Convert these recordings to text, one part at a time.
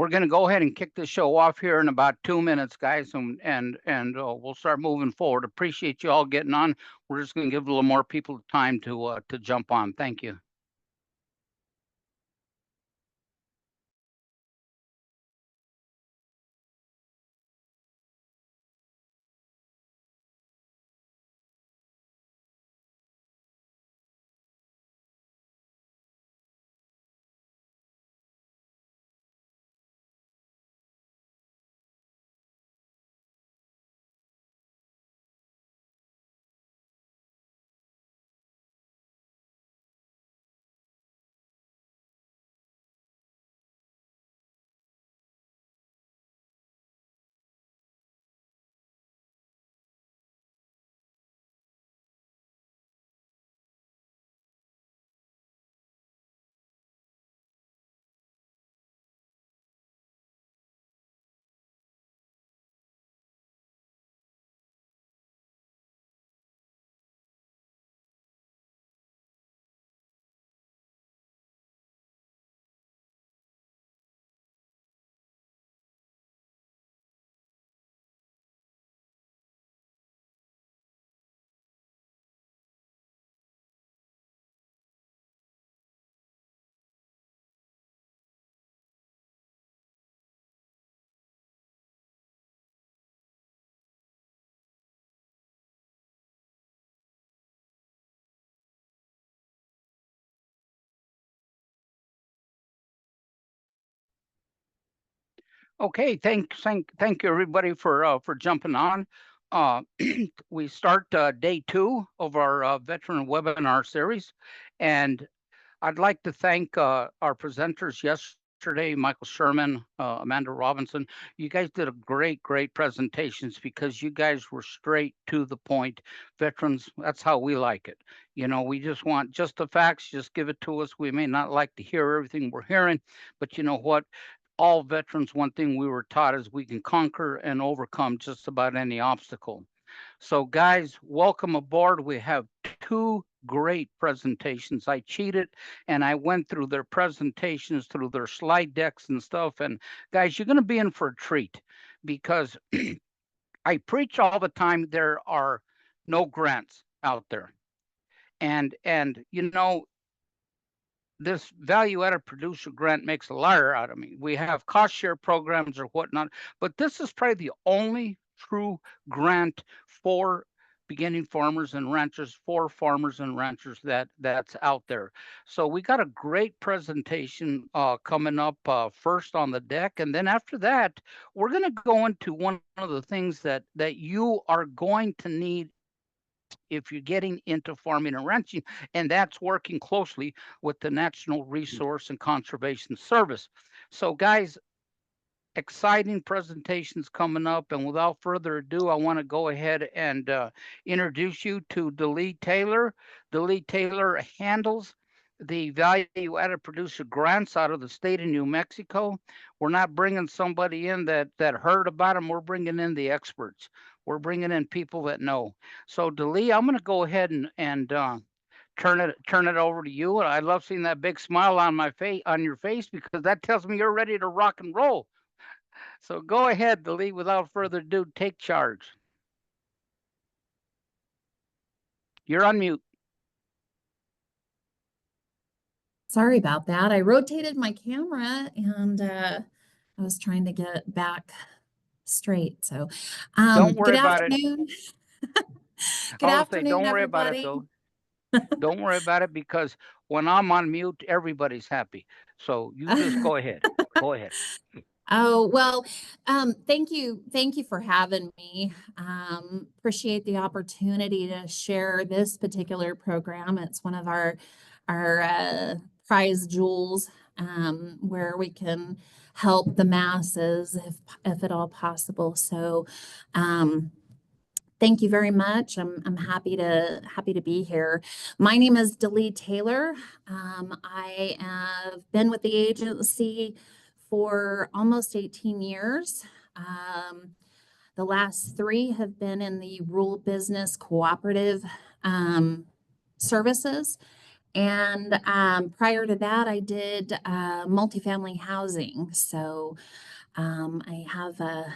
We're going to go ahead and kick the show off here in about 2 minutes, guys, and we'll start moving forward. Appreciate you all getting on. We're just going to give a little more people time to jump on. Thank you. Okay, thank you everybody for jumping on. We start day 2 of our veteran webinar series, and I'd like to thank our presenters yesterday, Michael Sherman, Amanda Robinson. You guys did a great presentations because you guys were straight to the point. Veterans, that's how we like it. You know, we just want just the facts, just give it to us. We may not like to hear everything we're hearing, but you know what? All veterans, one thing we were taught is we can conquer and overcome just about any obstacle. So guys, welcome aboard. We have 2 great presentations. I cheated and I went through their presentations, through their slide decks and stuff. And guys, you're going to be in for a treat because I preach all the time there are no grants out there. And you know, this value-added producer grant makes a liar out of me. We have cost share programs or whatnot, but this is probably the only true grant for beginning farmers and ranchers, for farmers and ranchers that's out there. So we got a great presentation coming up first on the deck, and then after that, we're going to go into one of the things that you are going to need if you're getting into farming and ranching, and that's working closely with the National Resource and Conservation Service. So guys, exciting presentations coming up, and without further ado, I want to go ahead and introduce you to Delee Taylor. Delee Taylor handles the value-added producer grants out of the state of New Mexico. We're not bringing somebody in that heard about them. We're bringing in the experts. We're bringing in people that know. So Delee, I'm going to go ahead and turn it over to you. And I love seeing that big smile on your face because that tells me you're ready to rock and roll. So go ahead, Delee, without further ado, take charge. You're on mute. Sorry about that. I rotated my camera and I was trying to get it back straight. So don't worry good about afternoon. it. Good afternoon, don't worry everybody. about it, though. Don't worry about it because when I'm on mute, everybody's happy. So you just go ahead. Go ahead. Oh, well, thank you for having me. Appreciate the opportunity to share this particular program. It's one of our prize jewels, where we can help the masses if at all possible. So, thank you very much. I'm happy to be here. My name is Delee Taylor. I have been with the agency for almost 18 years. The last 3 have been in the rural business cooperative services. And prior to that, I did multifamily housing. So I have a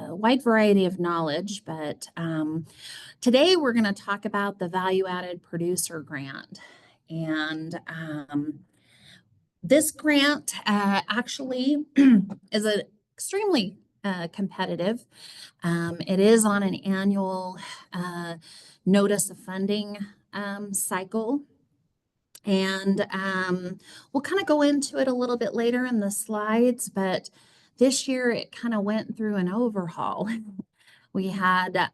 wide variety of knowledge, but today we're going to talk about the Value Added Producer Grant. And this grant actually is extremely competitive. It is on an annual notice of funding cycle. And we'll kind of go into it a little bit later in the slides, but this year it kind of went through an overhaul. We had,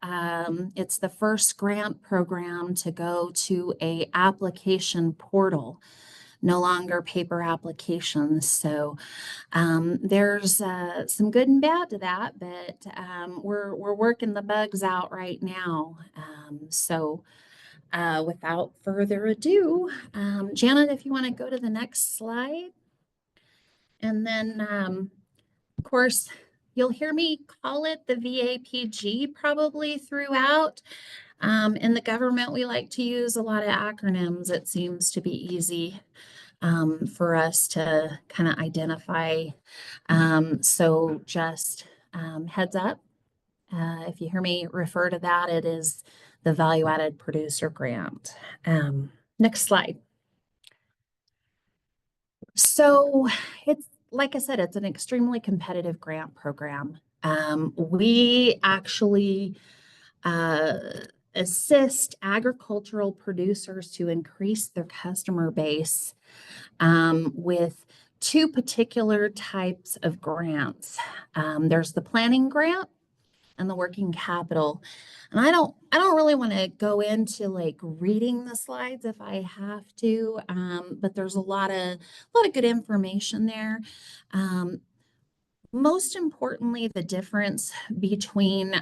it's the first grant program to go to a application portal, no longer paper applications. So there's some good and bad to that, but we're working the bugs out right now. Without further ado, Janet, if you want to go to the next slide. And then, of course, you'll hear me call it the VAPG probably throughout. In the government, we like to use a lot of acronyms. It seems to be easy for us to kind of identify. So just heads up, if you hear me refer to that, it is the Value Added Producer Grant. Next slide. So it's, like I said, it's an extremely competitive grant program. We actually assist agricultural producers to increase their customer base with two particular types of grants. There's the planning grant and the working capital. And I don't really want to go into like reading the slides if I have to, but there's a lot of good information there. Most importantly, the difference between,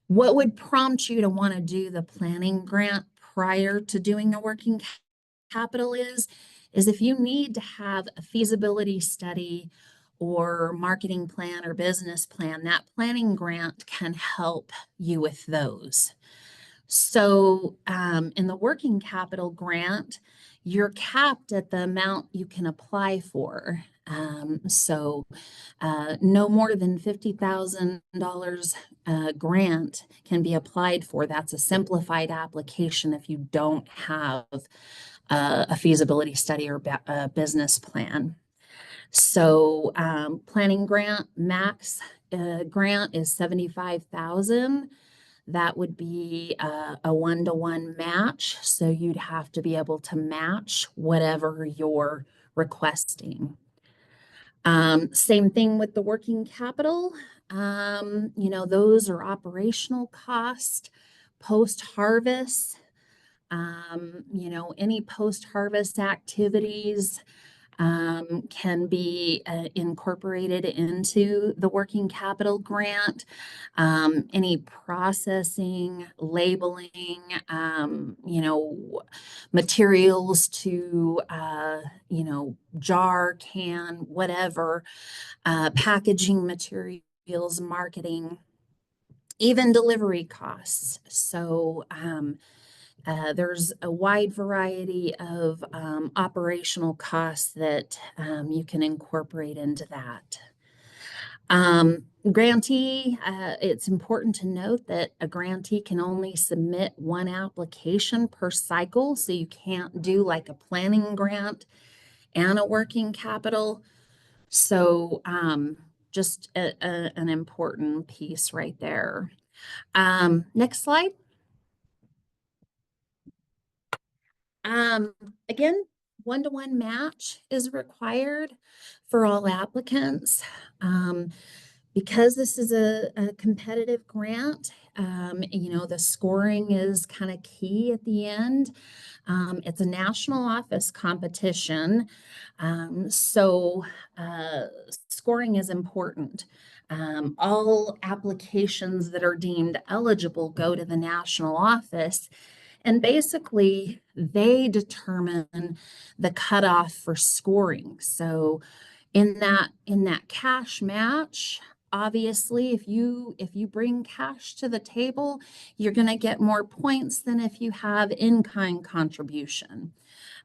what would prompt you to want to do the planning grant prior to doing the working capital is if you need to have a feasibility study or marketing plan or business plan, that planning grant can help you with those. So in the working capital grant, you're capped at the amount you can apply for. No more than $50,000 grant can be applied for. That's a simplified application if you don't have a feasibility study or a business plan. So planning grant max grant is $75,000. That would be a one-to-one match. So you'd have to be able to match whatever you're requesting. Same thing with the working capital. Those are operational costs, post-harvest, any post-harvest activities can be incorporated into the working capital grant. Any processing, labeling, materials to, jar, can, whatever, packaging materials, marketing, even delivery costs. So there's a wide variety of operational costs that you can incorporate into that. Grantee, it's important to note that a grantee can only submit one application per cycle, so you can't do like a planning grant and a working capital. So just an important piece right there. Next slide. Again, one-to-one match is required for all applicants. Because this is a competitive grant, the scoring is kind of key at the end. It's a national office competition, so scoring is important. All applications that are deemed eligible go to the national office. And basically, they determine the cutoff for scoring. So in that cash match, obviously, if you bring cash to the table, you're going to get more points than if you have in-kind contribution.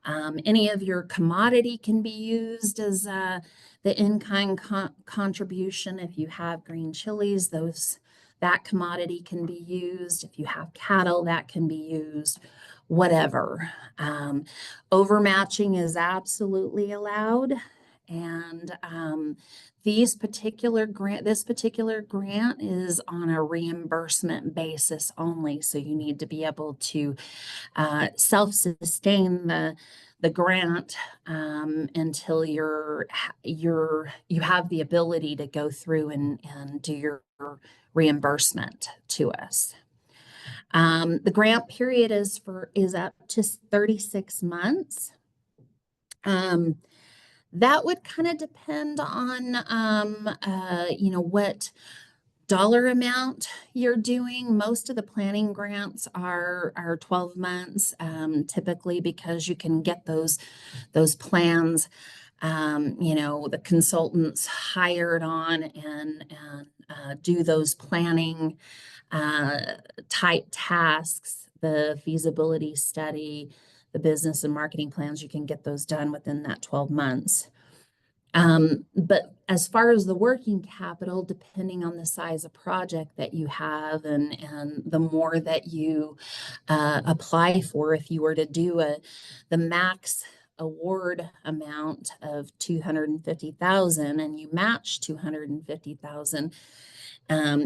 Any of your commodity can be used as the in-kind contribution. If you have green chilies, that commodity can be used. If you have cattle, that can be used. Whatever. Overmatching is absolutely allowed. And this particular grant is on a reimbursement basis only. So you need to be able to self-sustain the grant until you have the ability to go through and do your reimbursement to us. The grant period is up to 36 months. That would kind of depend on, what dollar amount you're doing. Most of the planning grants are 12 months, typically, because you can get those plans, the consultants hired on and do those planning type tasks, the feasibility study, the business and marketing plans. You can get those done within that 12 months. But as far as the working capital, depending on the size of project that you have and the more that you apply for, if you were to do the max award amount of $250,000 and you match $250,000,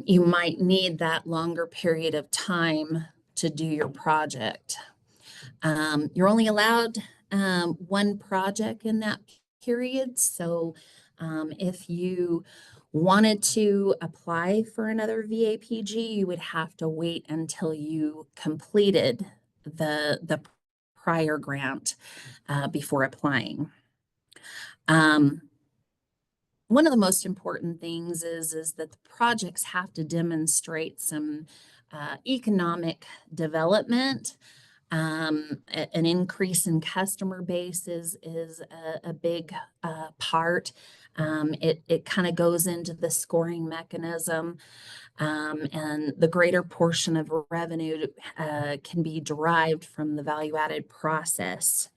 you might need that longer period of time to do your project. You're only allowed one project in that period. So if you wanted to apply for another VAPG, you would have to wait until you completed the prior grant before applying. One of the most important things is that the projects have to demonstrate some economic development. An increase in customer base is a big part. It kind of goes into the scoring mechanism, and the greater portion of revenue can be derived from the value-added process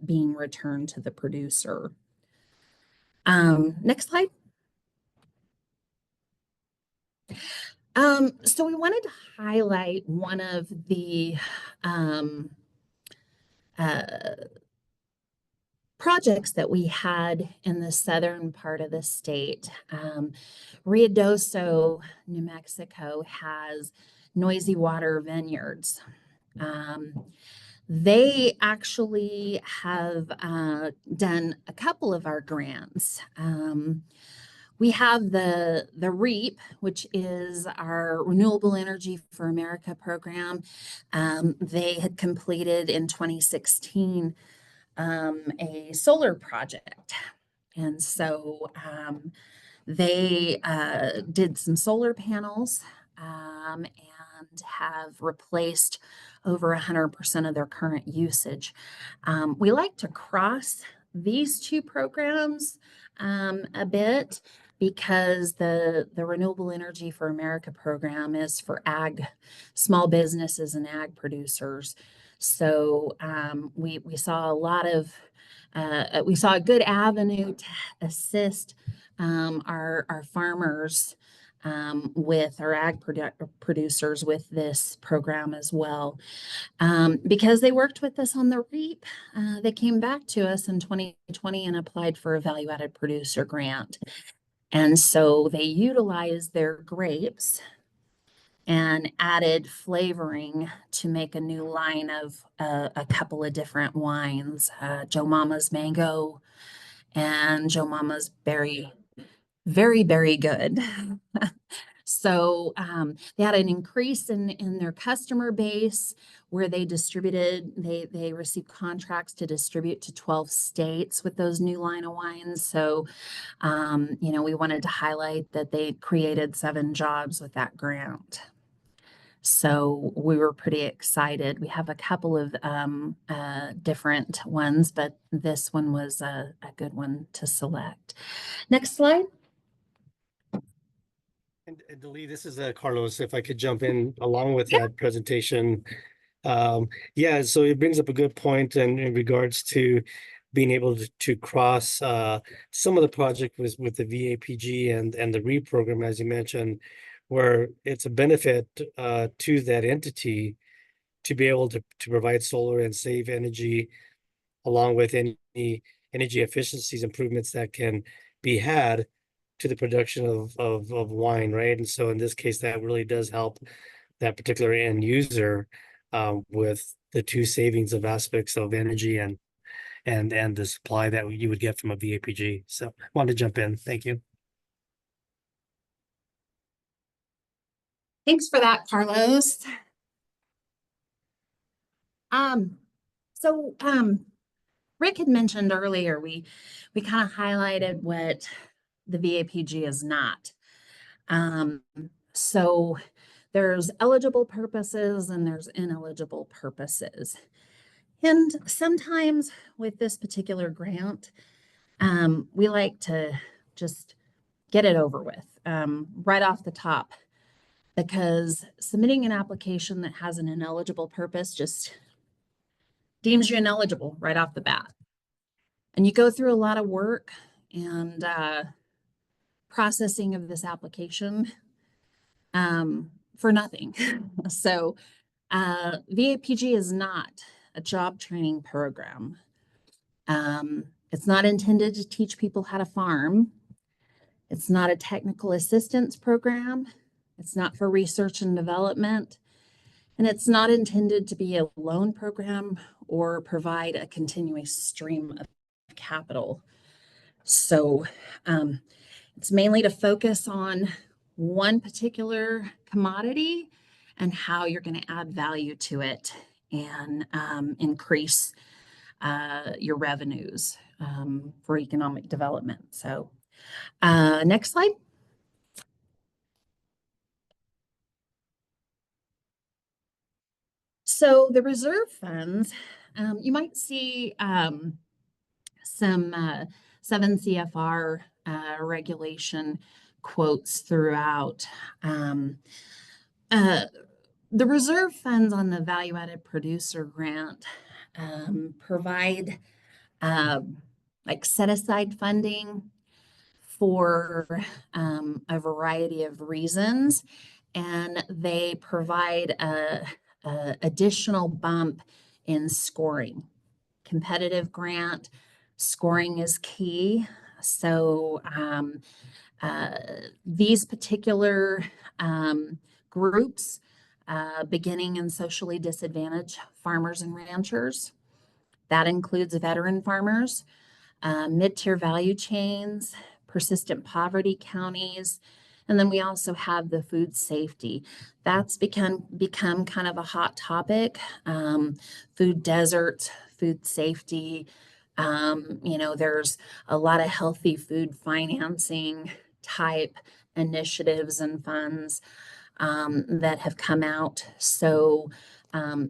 being returned to the producer. Next slide. So we wanted to highlight one of the projects that we had in the southern part of the state. Ruidoso, New Mexico has Noisy Water Vineyards. They actually have done a couple of our grants. We have the REAP, which is our Renewable Energy for America program. They had completed in 2016 a solar project. And so they did some solar panels and have replaced over 100% of their current usage. We like to cross these two programs a bit, because the Renewable Energy for America program is for small businesses and ag producers. So we saw we saw a good avenue to assist our farmers with our ag producers with this program as well. Because they worked with us on the REAP, they came back to us in 2020 and applied for a value-added producer grant. And so they utilized their grapes and added flavoring to make a new line of a couple of different wines, Joe Mama's Mango and Joe Mama's Berry. Very, very good. So they had an increase in their customer base where they received contracts to distribute to 12 states with those new line of wines. So, we wanted to highlight that they created 7 jobs with that grant. So we were pretty excited. We have a couple of different ones, but this one was a good one to select. Next slide. And Delee, this is Carlos. If I could jump in along with that presentation. Yeah, so it brings up a good point in regards to being able to cross some of the project with the VAPG and the RE program, as you mentioned, where it's a benefit to that entity to be able to provide solar and save energy along with any energy efficiencies improvements that can be had to the production of wine, right? And so in this case, that really does help that particular end user with the two savings of aspects of energy and the supply that you would get from a VAPG. So I wanted to jump in. Thank you. Thanks for that, Carlos. Um, so Rick had mentioned earlier, we kind of highlighted what the VAPG is not. So there's eligible purposes and there's ineligible purposes. And sometimes with this particular grant, we like to just get it over with right off the top, because submitting an application that has an ineligible purpose just deems you ineligible right off the bat. And you go through a lot of work and processing of this application for nothing. So VAPG is not a job training program. It's not intended to teach people how to farm. It's not a technical assistance program. It's not for research and development. And it's not intended to be a loan program or provide a continuous stream of capital. So it's mainly to focus on one particular commodity and how you're going to add value to it and increase your revenues for economic development. So next slide. So the reserve funds, you might see some 7 CFR regulation quotes throughout. The reserve funds on the value added producer grant provide like set aside funding for a variety of reasons, and they provide a additional bump in scoring. Competitive grant scoring is key. So these particular groups, beginning and socially disadvantaged farmers and ranchers, that includes veteran farmers, mid-tier value chains, persistent poverty counties, and then we also have the food safety. That's become kind of a hot topic. Food deserts, food safety. There's a lot of healthy food financing type initiatives and funds that have come out. So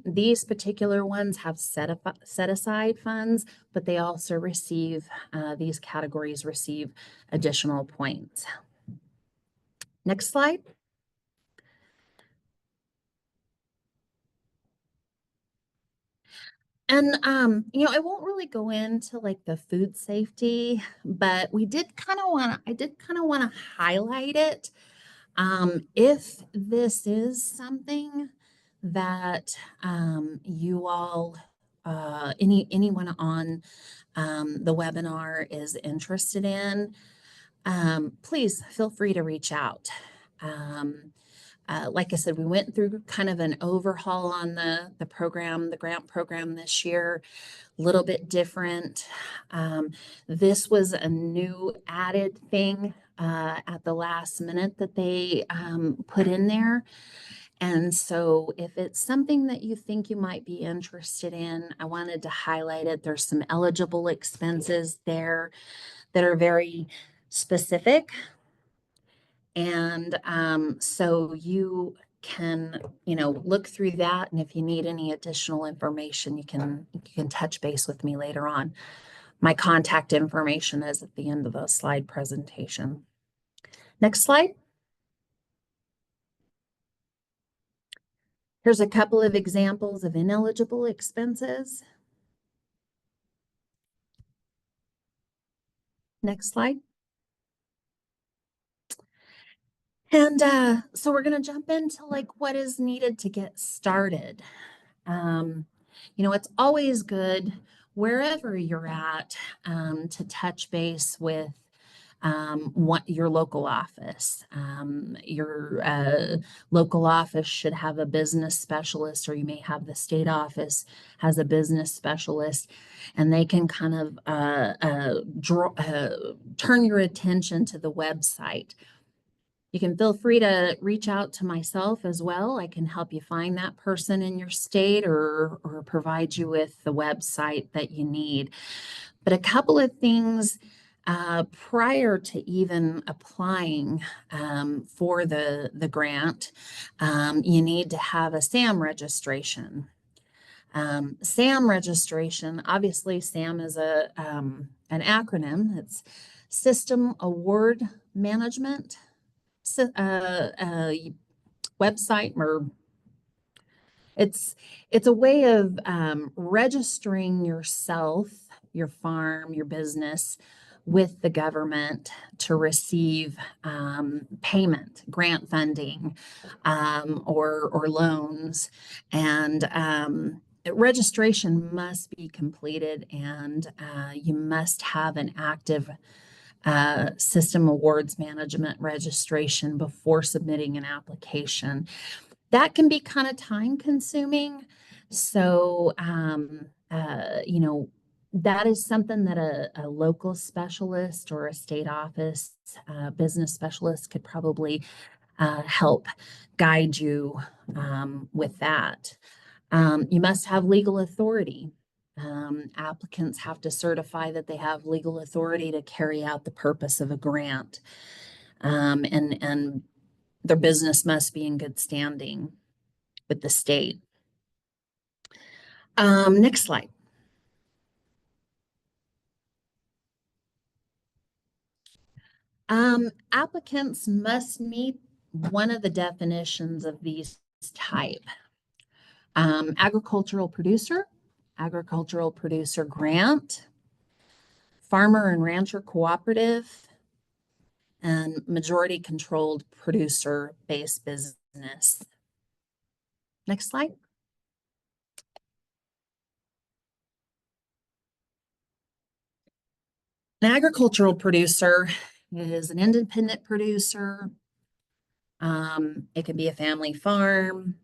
these particular ones have set aside funds, but they also receive, these categories receive additional points. Next slide. And, I won't really go into like the food safety, but I did kind of want to highlight it. If this is something that you all, anyone on the webinar is interested in, please feel free to reach out. Like I said, we went through kind of an overhaul on the program, the grant program this year, a little bit different. This was a new added thing at the last minute that they put in there. And so if it's something that you think you might be interested in, I wanted to highlight it. There's some eligible expenses there that are very specific. And so you can, look through that. And if you need any additional information, you can touch base with me later on. My contact information is at the end of the slide presentation. Next slide. Here's a couple of examples of ineligible expenses. Next slide. And so we're going to jump into like what is needed to get started. You know, it's always good wherever you're at to touch base with what your local office. Your local office should have a business specialist, or you may have the state office has a business specialist, and they can kind of turn your attention to the website. You can feel free to reach out to myself as well. I can help you find that person in your state or provide you with the website that you need. But a couple of things prior to even applying for the grant, you need to have a SAM registration. SAM registration, obviously SAM is an acronym. It's System Award Management website, or it's a way of registering yourself, your farm, your business with the government to receive payment, grant funding, or loans. And registration must be completed, and you must have an active System Awards Management registration before submitting an application. That can be kind of time consuming. So, you know, that is something that a local specialist or a state office business specialist could probably help guide you with that. You must have legal authority. Applicants have to certify that they have legal authority to carry out the purpose of a grant. And their business must be in good standing with the state. Next slide. Applicants must meet one of the definitions of these type. Agricultural producer grant, farmer and rancher cooperative, and majority controlled producer-based business. Next slide. An agricultural producer is an independent producer. It can be a family farm,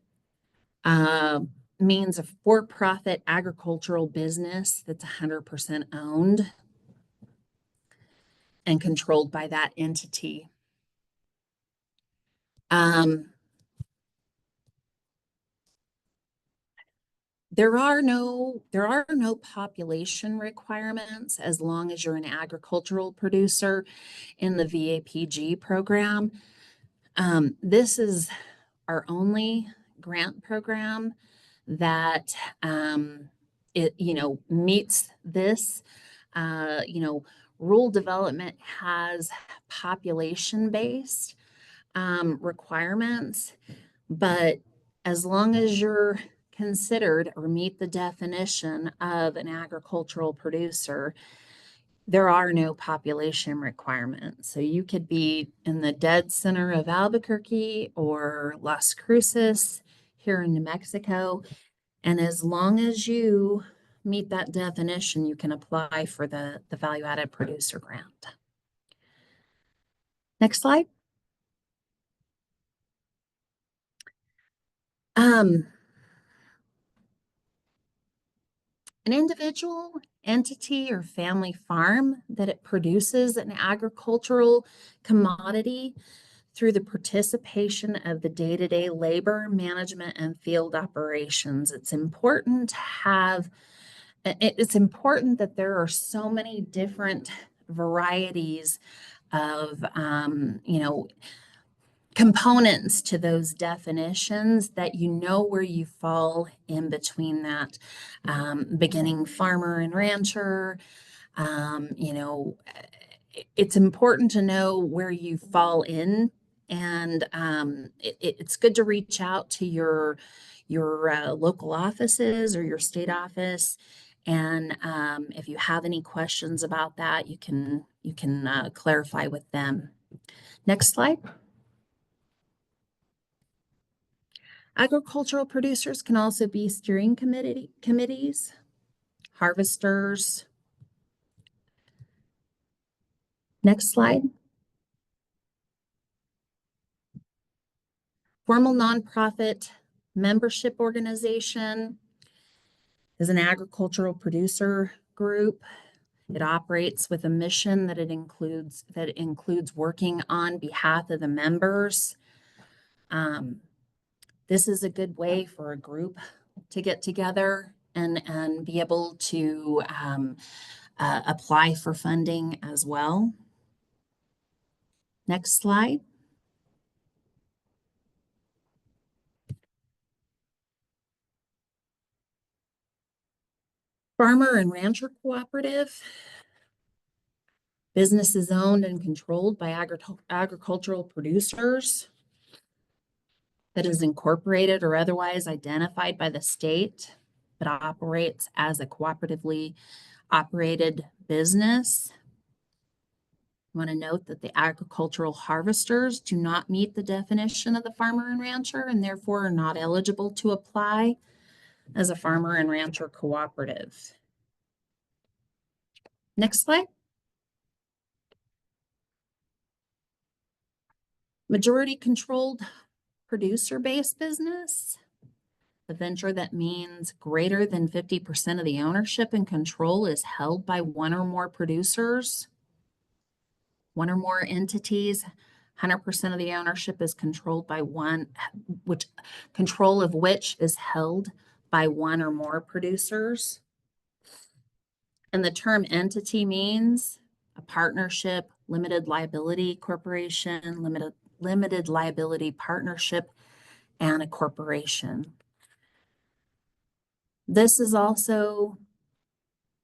means a for-profit agricultural business that's 100% owned and controlled by that entity. There are no population requirements as long as you're an agricultural producer in the VAPG program. This is our only grant program that meets this. Rural development has population-based requirements, but as long as you're considered or meet the definition of an agricultural producer, there are no population requirements. So you could be in the dead center of Albuquerque or Las Cruces here in New Mexico, and as long as you meet that definition, you can apply for the value-added producer grant. Next slide. An individual, entity, or family farm that it produces an agricultural commodity through the participation of the day-to-day labor, management, and field operations. It's important that there are so many different varieties of, components to those definitions that you know where you fall in between that beginning farmer and rancher. It's important to know where you fall in And it's good to reach out to your local offices or your state office. And if you have any questions about that, you can clarify with them. Next slide. Agricultural producers can also be steering committees, harvesters. Next slide. Formal nonprofit membership organization is an agricultural producer group. It operates with a mission that includes working on behalf of the members. This is a good way for a group to get together and be able to apply for funding as well. Next slide. Farmer and Rancher Cooperative. Business is owned and controlled by agricultural producers that is incorporated or otherwise identified by the state, but operates as a cooperatively operated business. I want to note that the agricultural harvesters do not meet the definition of the farmer and rancher and therefore are not eligible to apply as a farmer and rancher cooperative. Next slide. Majority controlled producer-based business. The venture that means greater than 50% of the ownership and control is held by one or more producers, one or more entities. 100% of the ownership is controlled by one, control of which is held by one or more producers. And the term entity means a partnership, limited liability corporation, limited liability partnership, and a corporation. This is also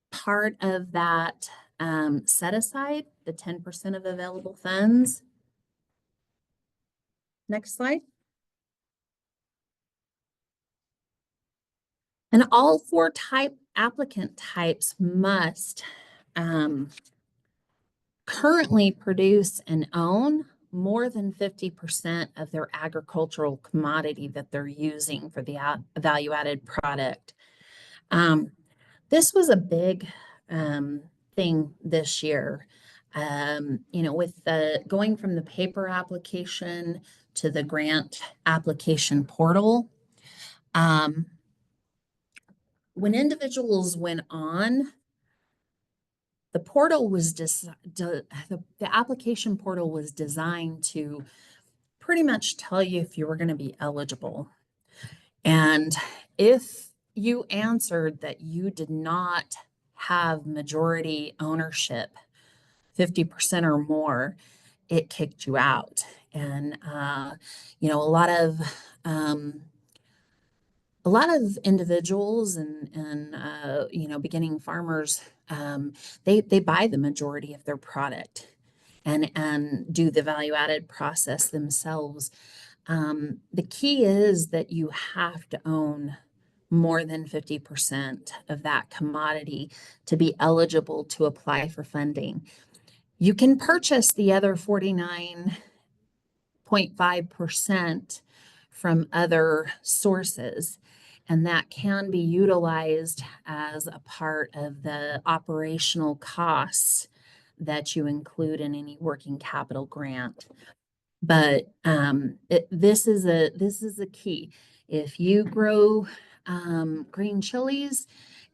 part of that set aside, the 10% of available funds. Next slide. And all four applicant types must currently produce and own more than 50% of their agricultural commodity that they're using for the value-added product. This was a big thing this year. With going from the paper application to the grant application portal. When individuals went on, the portal was the application portal was designed to pretty much tell you if you were going to be eligible. And if you answered that you did not have majority ownership, 50% or more, it kicked you out. And a lot of individuals and beginning farmers, they buy the majority of their product and do the value-added process themselves. The key is that you have to own more than 50% of that commodity to be eligible to apply for funding. You can purchase the other 49.5% from other sources, and that can be utilized as a part of the operational costs that you include in any working capital grant. But this is a key. If you grow green chilies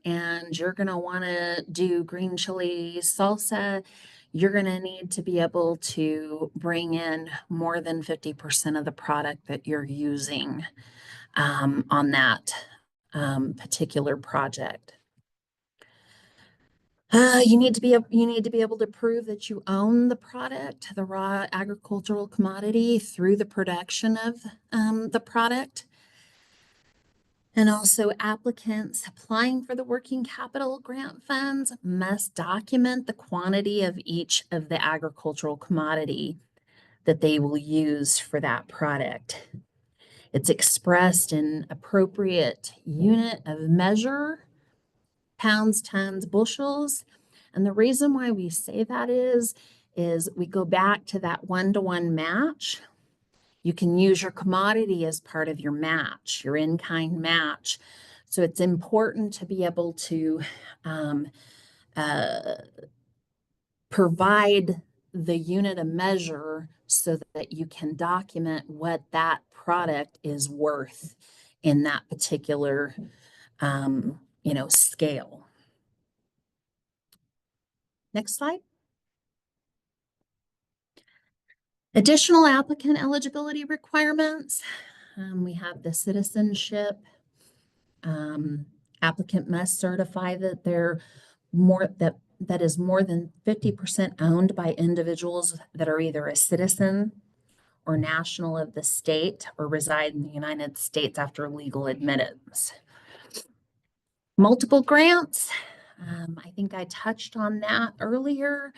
and you're going to want to do green chili salsa, you're going to need to be able to bring in more than 50% of the product that you're using on that particular project. You need to be able to prove that you own the product, the raw agricultural commodity, through the production of the product. And also, applicants applying for the working capital grant funds must document the quantity of each of the agricultural commodity. that they will use for that product. It's expressed in appropriate unit of measure, pounds, tons, bushels. And the reason why we say that is we go back to that one-to-one match. You can use your commodity as part of your match, your in-kind match. So it's important to be able to provide the unit of measure so that you can document what that product is worth in that particular, scale. Next slide. Additional applicant eligibility requirements. We have the citizenship. Applicant must certify that they're that is more than 50% owned by individuals that are either a citizen or national of the state or reside in the United States after legal admittance. Multiple grants. I think I touched on that earlier.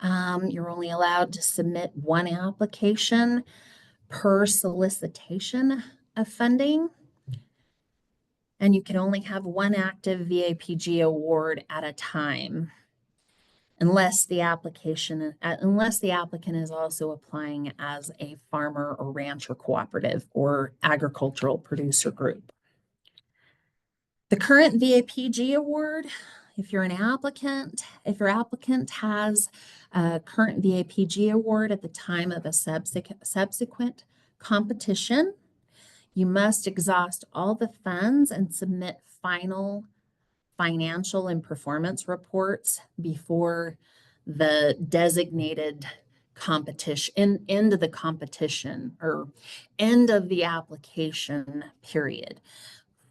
You're only allowed to submit one application per solicitation of funding. And you can only have one active VAPG award at a time unless the applicant is also applying as a farmer or rancher cooperative or agricultural producer group. The current VAPG award, if your applicant has a current VAPG award at the time of a subsequent competition, you must exhaust all the funds and submit final financial and performance reports before the designated competition, end of the competition or end of the application period.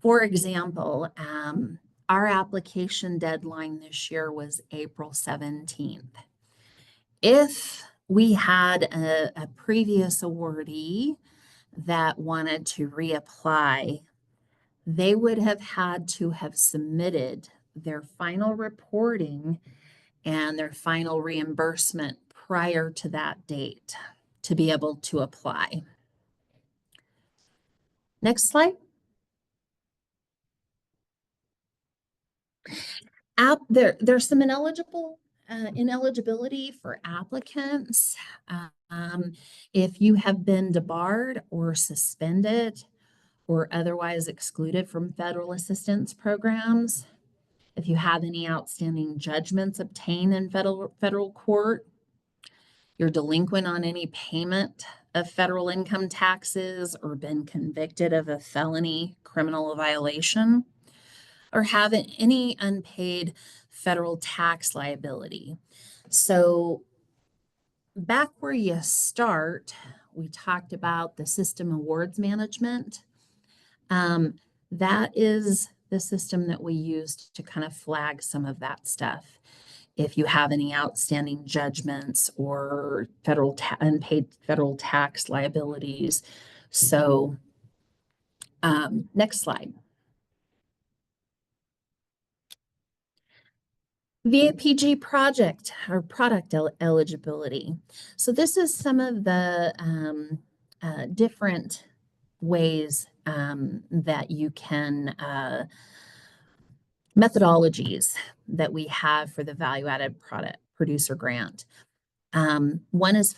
For example, our application deadline this year was April 17th. If we had a previous awardee that wanted to reapply, they would have had to have submitted their final reporting and their final reimbursement prior to that date to be able to apply. Next slide. There's some ineligibility for applicants. If you have been debarred or suspended or otherwise excluded from federal assistance programs, if you have any outstanding judgments obtained in federal court, you're delinquent on any payment of federal income taxes or been convicted of a felony criminal violation, or have any unpaid federal tax liability. So back where you start, we talked about the system awards management. That is the system that we used to kind of flag some of that stuff. If you have any outstanding judgments or unpaid federal tax liabilities. So next slide. VAPG project or product eligibility. So this is some of the different ways that you can, methodologies that we have for the value-added product producer grant. One is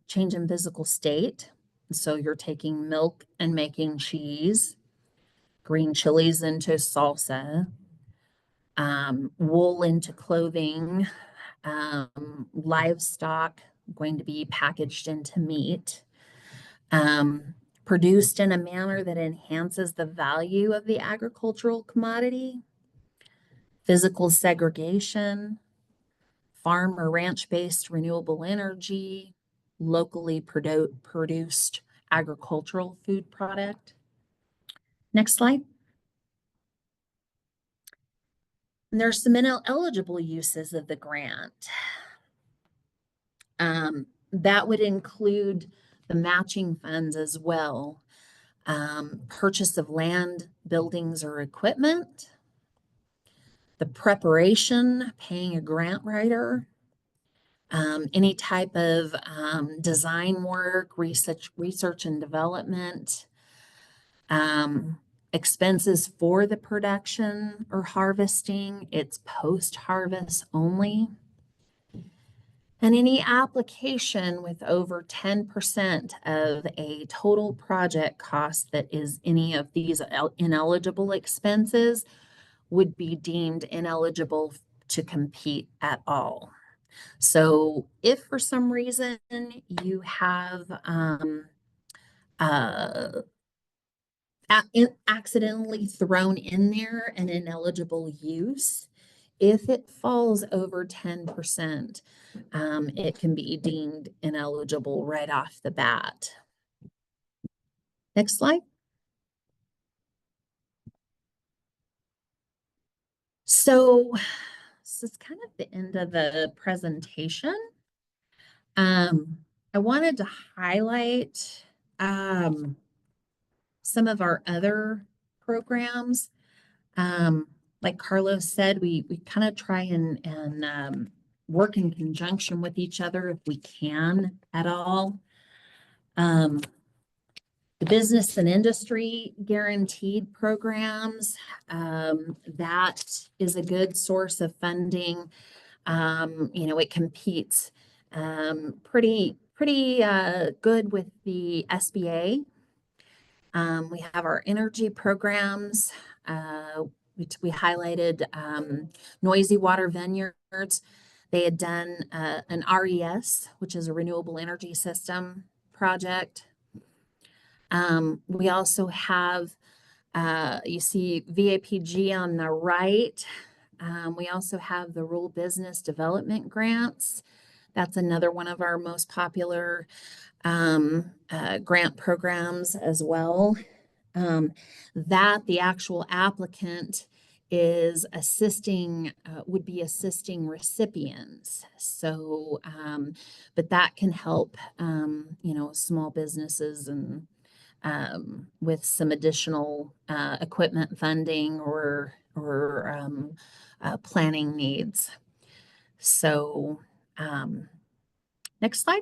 change in physical state. So you're taking milk and making cheese, green chilies into salsa, wool into clothing, livestock going to be packaged into meat, produced in a manner that enhances the value of the agricultural commodity, physical segregation, farm or ranch-based renewable energy, locally produced agricultural food product. Next slide. And there are some ineligible uses of the grant. That would include the matching funds as well. Purchase of land, buildings, or equipment. The preparation, paying a grant writer. any type of design work, research and development, expenses for the production or harvesting, it's post-harvest only. And any application with over 10% of a total project cost that is any of these ineligible expenses would be deemed ineligible to compete at all. So if for some reason you have accidentally thrown in there an ineligible use, if it falls over 10%, it can be deemed ineligible right off the bat. Next slide. So this is kind of the end of the presentation. I wanted to highlight some of our other programs. Like Carlos said, we kind of try and work in conjunction with each other if we can at all. The business and industry guaranteed programs, that is a good source of funding. It competes pretty good with the SBA. We have our energy programs. We highlighted Noisy Water Vineyards. They had done an RES, which is a renewable energy system project. We also have, you see VAPG on the right. We also have the Rural Business Development Grants. That's another one of our most popular grant programs as well. That the actual applicant is assisting, would be assisting recipients. So, but that can help, small businesses and with some additional equipment funding or planning needs. So, next slide.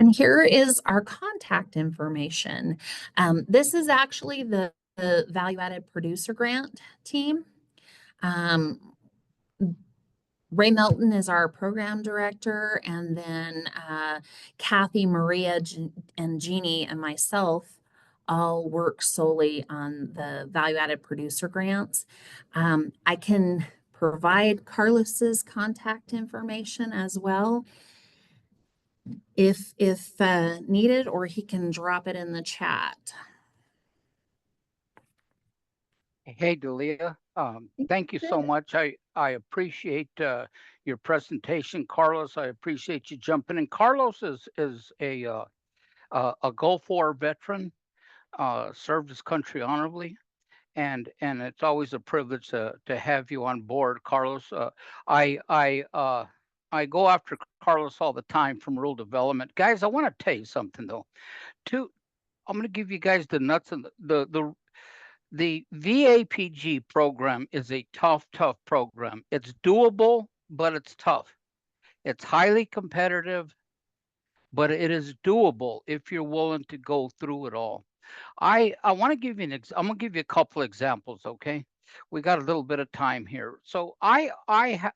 And here is our contact information. This is actually the value-added producer grant team. Ray Melton is our program director, and then Kathy, Maria, and Jeannie and myself all work solely on the value-added producer grants. I can provide Carlos's contact information as well if needed, or he can drop it in the chat. Hey, Delia, thank you so much. I appreciate your presentation, Carlos. I appreciate you jumping in. Carlos is a Gulf War veteran, served his country honorably, and it's always a privilege to have you on board, Carlos. I go after Carlos all the time from rural development. Guys, I want to tell you something though. I'm going to give you guys the nuts and the VAPG program is a tough program. It's doable, but it's tough. It's highly competitive, but it is doable if you're willing to go through it all. I want to give you I'm going to give you a couple examples, okay? We got a little bit of time here. So I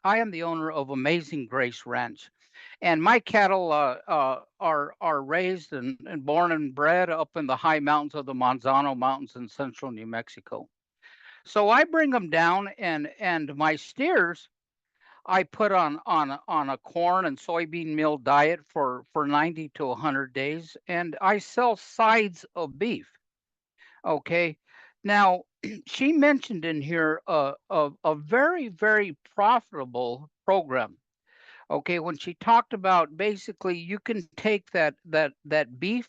am the owner of Amazing Grace Ranch, and my cattle are raised and born and bred up in the high mountains of the Manzano Mountains in central New Mexico. So I bring them down, and my steers I put on a corn and soybean meal diet for 90 to 100 days, and I sell sides of beef. Okay. Now, she mentioned in here a very profitable program. Okay, when she talked about basically you can take that beef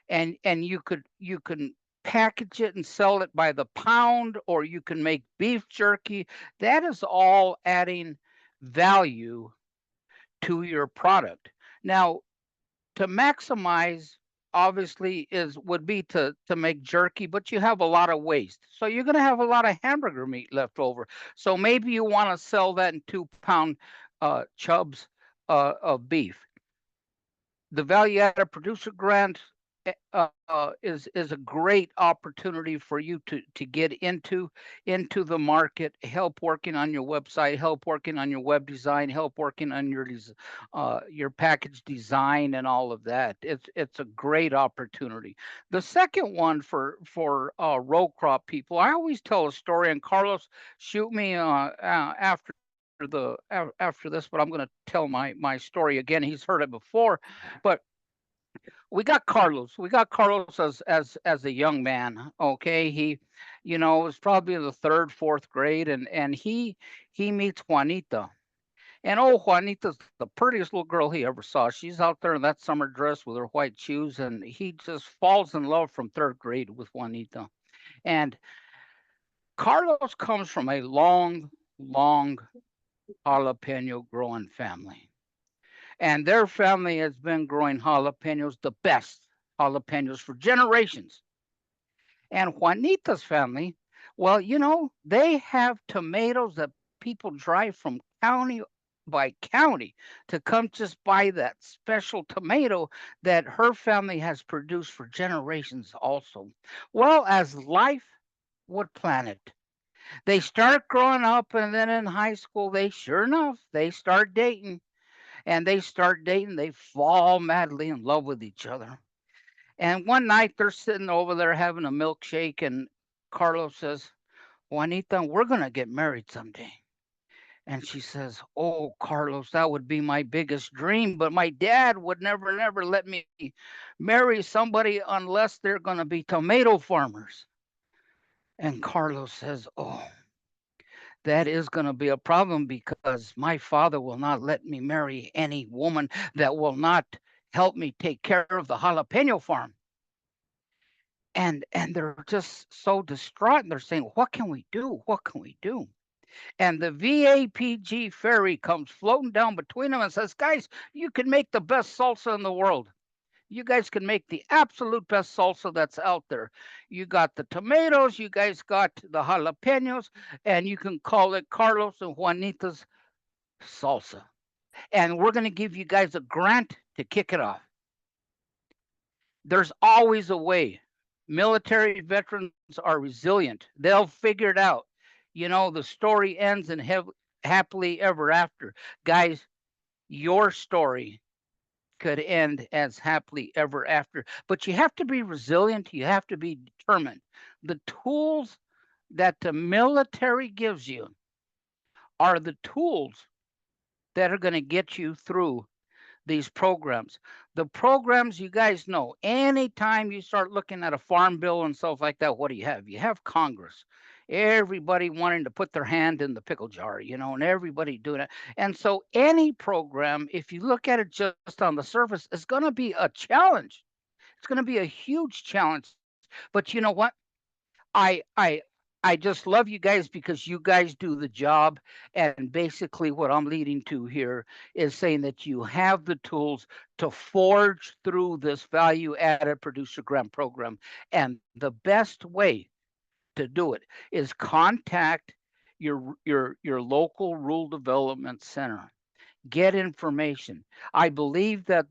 and you can package it and sell it by the pound, or you can make beef jerky. That is all adding value to your product. Now, to maximize obviously would be to make jerky, but you have a lot of waste. So you're going to have a lot of hamburger meat left over. So maybe you want to sell that in 2-pound chubs of beef. The value added producer grant is a great opportunity for you to get into the market, help working on your website, help working on your web design, help working on your package design and all of that. It's a great opportunity. The second one for row crop people, I always tell a story, and Carlos, shoot me after this, but I'm going to tell my story again. He's heard it before, but we got Carlos. We got Carlos as a young man. Okay, he, was probably in the 3rd, 4th grade, and he meets Juanita. And oh, Juanita's the prettiest little girl he ever saw. She's out there in that summer dress with her white shoes, and he just falls in love from 3rd grade with Juanita. And Carlos comes from a long jalapeno growing family. And their family has been growing jalapenos, the best jalapenos, for generations. And Juanita's family, well, they have tomatoes that people drive from county by county to come just buy that special tomato that her family has produced for generations also. Well, as life would plan it, they start growing up, and then in high school, sure enough, they start dating. And they start dating, they fall madly in love with each other. And one night they're sitting over there having a milkshake, and Carlos says, Juanita, we're going to get married someday. And she says, oh, Carlos, that would be my biggest dream, but my dad would never let me marry somebody unless they're going to be tomato farmers. And Carlos says, oh, that is going to be a problem, because my father will not let me marry any woman that will not help me take care of the jalapeno farm. And they're just so distraught, and they're saying, what can we do? What can we do? And the VAPG ferry comes floating down between them and says, guys, you can make the best salsa in the world. You guys can make the absolute best salsa that's out there. You got the tomatoes, you guys got the jalapenos, and you can call it Carlos and Juanita's salsa. And we're going to give you guys a grant to kick it off. There's always a way. Military veterans are resilient. They'll figure it out. The story ends in happily ever after. Guys, your story could end as happily ever after. But you have to be resilient. You have to be determined. The tools that the military gives you are the tools that are going to get you through these programs. The programs, you guys know, anytime you start looking at a farm bill and stuff like that, what do you have? You have Congress. Everybody wanting to put their hand in the pickle jar, and everybody doing it. And so any program, if you look at it just on the surface, is going to be a challenge. It's going to be a huge challenge. But you know what? I just love you guys because you guys do the job. And basically what I'm leading to here is saying that you have the tools to forge through this value added producer grant program. And the best way to do it is contact your local rural development center. Get information. I believe that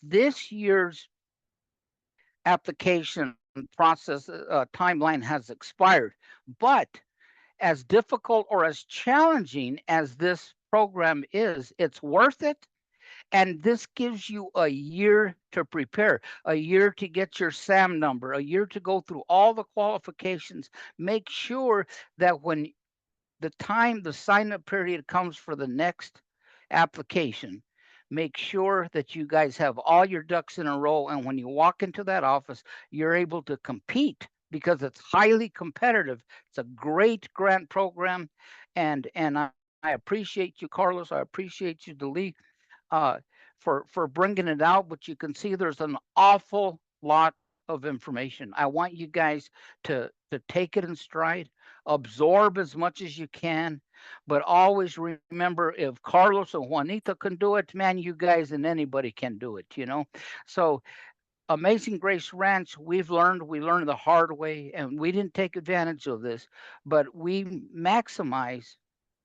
this year's application process timeline has expired, but as difficult or as challenging as this program is, it's worth it. And this gives you a year to prepare, a year to get your SAM number, a year to go through all the qualifications. Make sure that when the sign-up period comes for the next application, make sure that you guys have all your ducks in a row. And when you walk into that office, you're able to compete because it's highly competitive. It's a great grant program. And I appreciate you, Carlos. I appreciate you, Dali, for bringing it out. But you can see there's an awful lot of information. I want you guys to take it in stride, absorb as much as you can, but always remember, if Carlos and Juanita can do it, man, you guys and anybody can do it, So Amazing Grace Ranch, we learned the hard way, and we didn't take advantage of this, but we maximize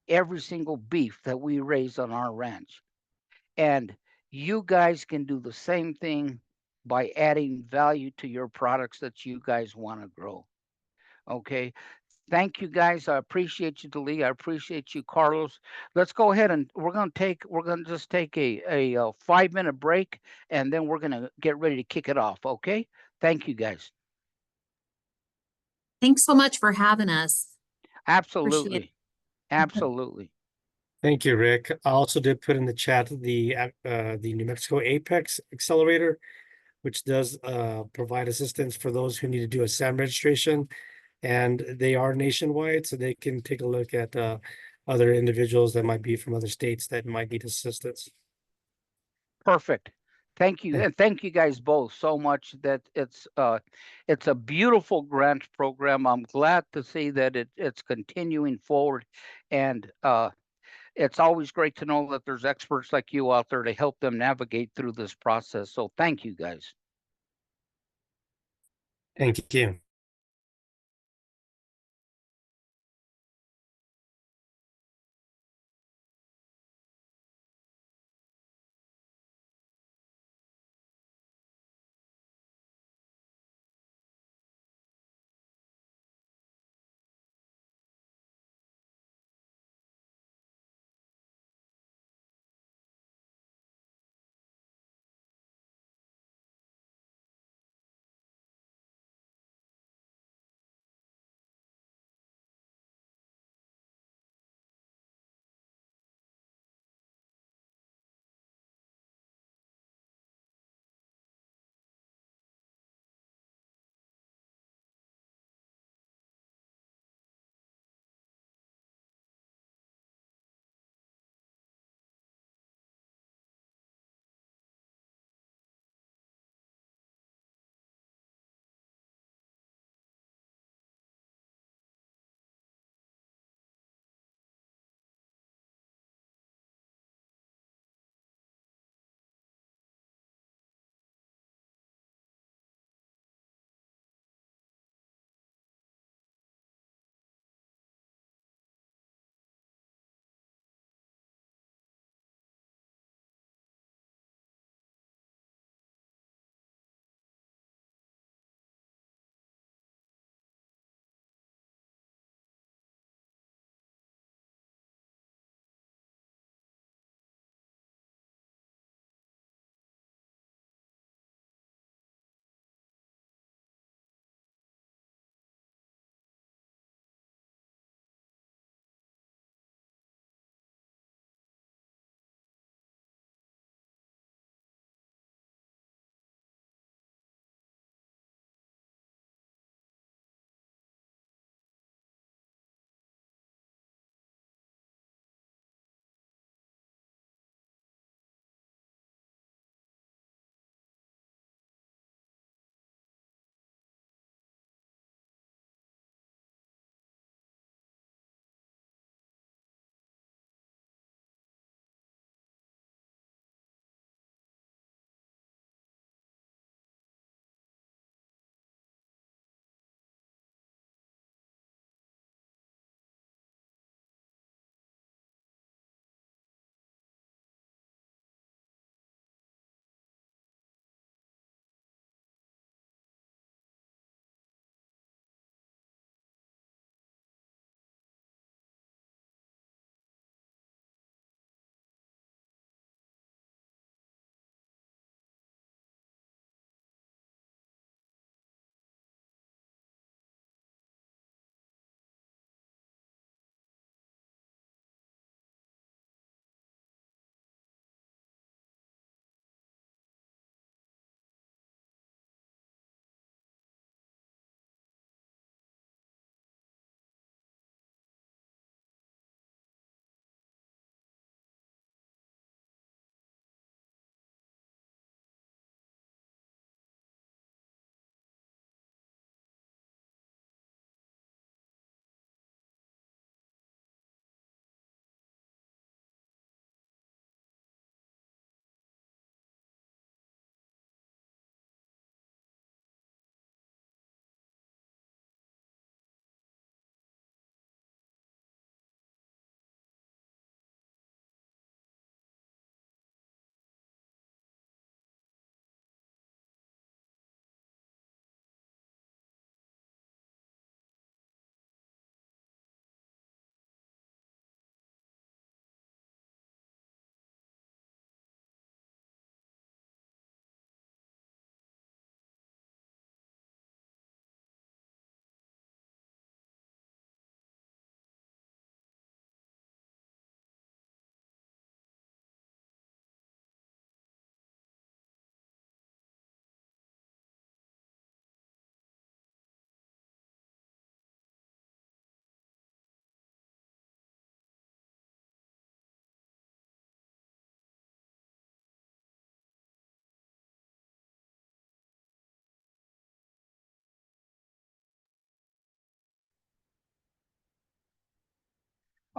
every single beef that we raise on our ranch. And you guys can do the same thing by adding value to your products that you guys want to grow. Okay. Thank you guys. I appreciate you, Delee. I appreciate you, Carlos. Let's go ahead and we're gonna just take a 5-minute break, and then we're gonna get ready to kick it off. Okay. Thank you guys. Thanks so much for having us. Appreciate it. Absolutely. Thank you, Rick. I also did put in the chat the New Mexico Apex Accelerator, which does provide assistance for those who need to do a SAM registration, and they are nationwide, so they can take a look at other individuals that might be from other states that might need assistance. Perfect. Thank you. And thank you guys both so much. That it's a beautiful grant program. I'm glad to see that it's continuing forward, and it's always great to know that there's experts like you out there to help them navigate through this process. So thank you guys. Thank you.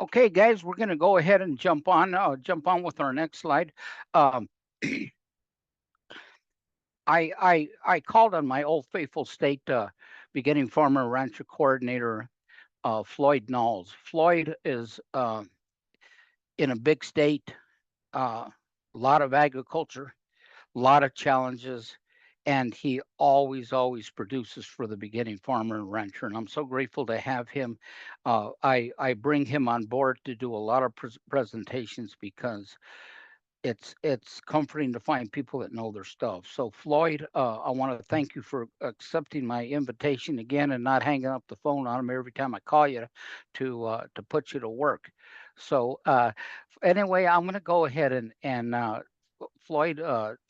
Okay, guys, we're going to go ahead and jump on with our next slide. Um, I called on my old faithful state beginning farmer rancher coordinator, Floyd Knowles. Floyd is in a big state, a lot of agriculture, a lot of challenges, and he always produces for the beginning farmer and rancher. And I'm so grateful to have him. I bring him on board to do a lot of presentations because it's comforting to find people that know their stuff. So Floyd, I want to thank you for accepting my invitation again and not hanging up the phone on me every time I call you to put you to work. So anyway, I'm going to go ahead and Floyd,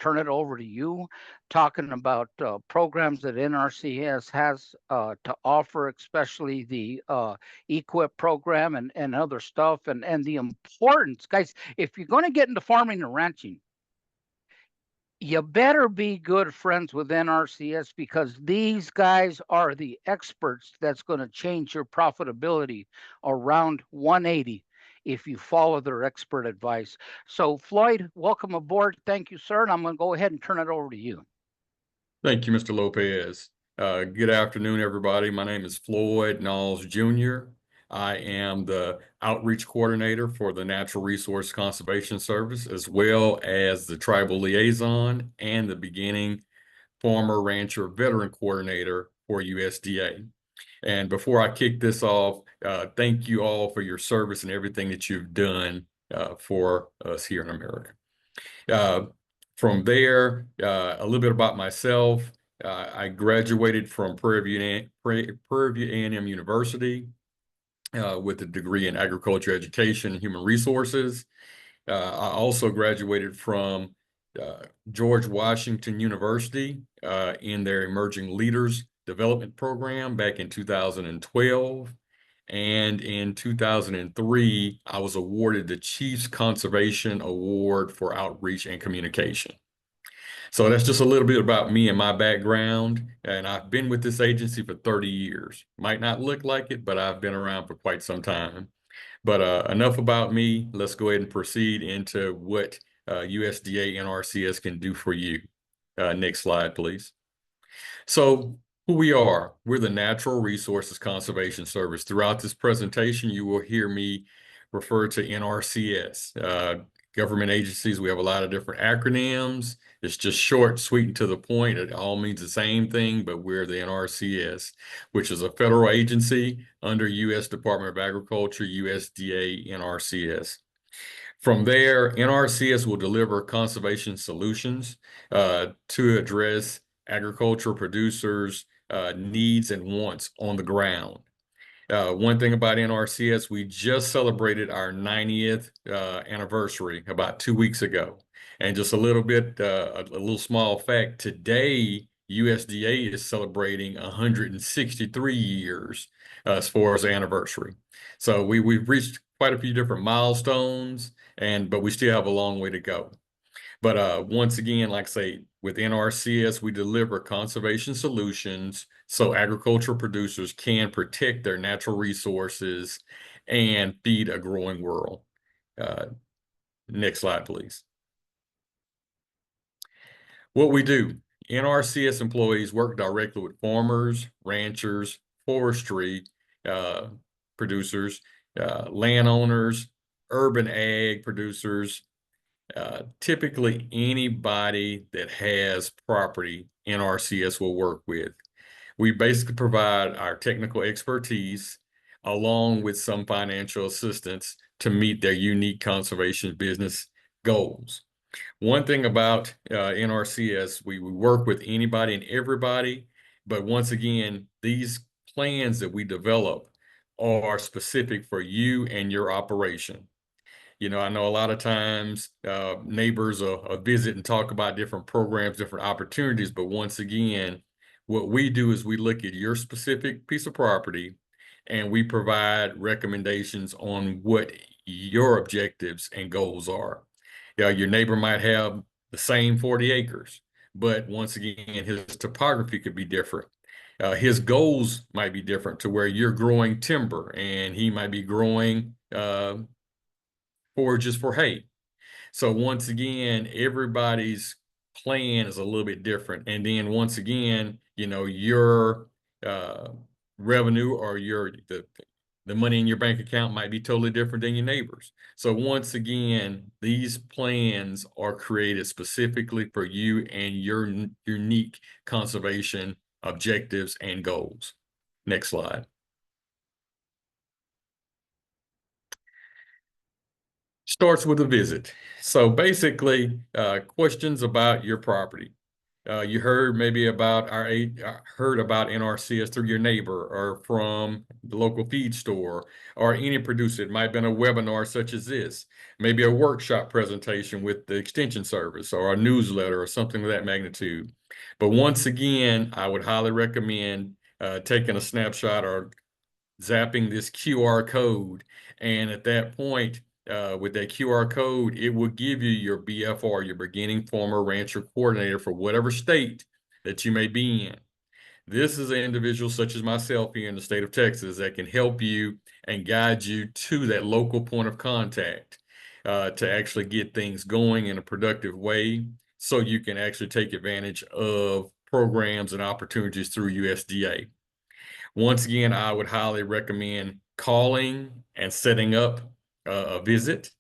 turn it over to you, talking about programs that NRCS has to offer, especially the EQIP program and other stuff, and the importance, guys. If you're going to get into farming and ranching, you better be good friends with NRCS, because these guys are the experts that's going to change your profitability around 180 if you follow their expert advice. So Floyd, welcome aboard. Thank you, sir. And I'm going to go ahead and turn it over to you. Thank you, Mr. Lopez. Good afternoon, everybody. My name is Floyd Knowles Jr. I am the outreach coordinator for the Natural Resource Conservation Service, as well as the tribal liaison and the beginning farmer rancher veteran coordinator for USDA. And before I kick this off, thank you all for your service and everything that you've done for us here in America. From there, a little bit about myself. I graduated from Prairie View A&M University with a degree in agriculture education and human resources. I also graduated from George Washington University in their Emerging Leaders Development Program back in 2012. And in 2003, I was awarded the Chiefs Conservation Award for Outreach and Communication. So that's just a little bit about me and my background. And I've been with this agency for 30 years. Might not look like it, but I've been around for quite some time. But enough about me. Let's go ahead and proceed into what USDA NRCS can do for you. Next slide, please. So who we are, we're the Natural Resources Conservation Service. Throughout this presentation, you will hear me refer to NRCS. Government agencies, we have a lot of different acronyms. It's just short, sweet, and to the point. It all means the same thing, but we're the NRCS, which is a federal agency under U.S. Department of Agriculture, USDA, NRCS. From there, NRCS will deliver conservation solutions to address agricultural producers' needs and wants on the ground. One thing about NRCS, we just celebrated our 90th anniversary about 2 weeks ago. And just a little bit, a little small fact, today, USDA is celebrating 163 years as far as anniversary. So we've reached quite a few different milestones, but we still have a long way to go. But once again, like I say, with NRCS, we deliver conservation solutions so agricultural producers can protect their natural resources and feed a growing world. Next slide, please. What we do, NRCS employees work directly with farmers, ranchers, forestry producers, landowners, urban ag producers, typically anybody that has property NRCS will work with. We basically provide our technical expertise along with some financial assistance to meet their unique conservation business goals. One thing about NRCS, we work with anybody and everybody, but once again, these plans that we develop are specific for you and your operation. You know, I know a lot of times neighbors will visit and talk about different programs, different opportunities. But once again, what we do is we look at your specific piece of property and we provide recommendations on what your objectives and goals are. Your neighbor might have the same 40 acres, but once again, his topography could be different. His goals might be different to where you're growing timber and he might be growing forages for hay. So once again, everybody's plan is a little bit different. And then once again, you know, your revenue or the money in your bank account might be totally different than your neighbors. So once again, these plans are created specifically for you and your unique conservation objectives and goals. Next slide. Starts with a visit. So basically, questions about your property. You heard maybe about heard about NRCS through your neighbor or from the local feed store or any producer. It might have been a webinar such as this, maybe a workshop presentation with the extension service or a newsletter or something of that magnitude. But once again, I would highly recommend taking a snapshot or zapping this QR code. And at that point, with that QR code, it will give you your BFR, your beginning farmer rancher coordinator for whatever state that you may be in. This is an individual such as myself here in the state of Texas that can help you and guide you to that local point of contact to actually get things going in a productive way so you can actually take advantage of programs and opportunities through USDA. Once again, I would highly recommend calling and setting up a visit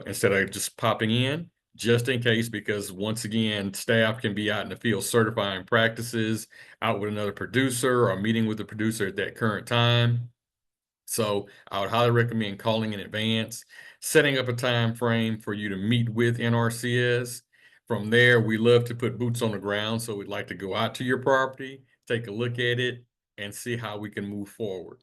instead of just popping in, just in case, because once again, staff can be out in the field certifying practices, out with another producer or meeting with the producer at that current time. So I would highly recommend calling in advance, setting up a time frame for you to meet with NRCS. From there, we love to put boots on the ground. So we'd like to go out to your property, take a look at it, and see how we can move forward.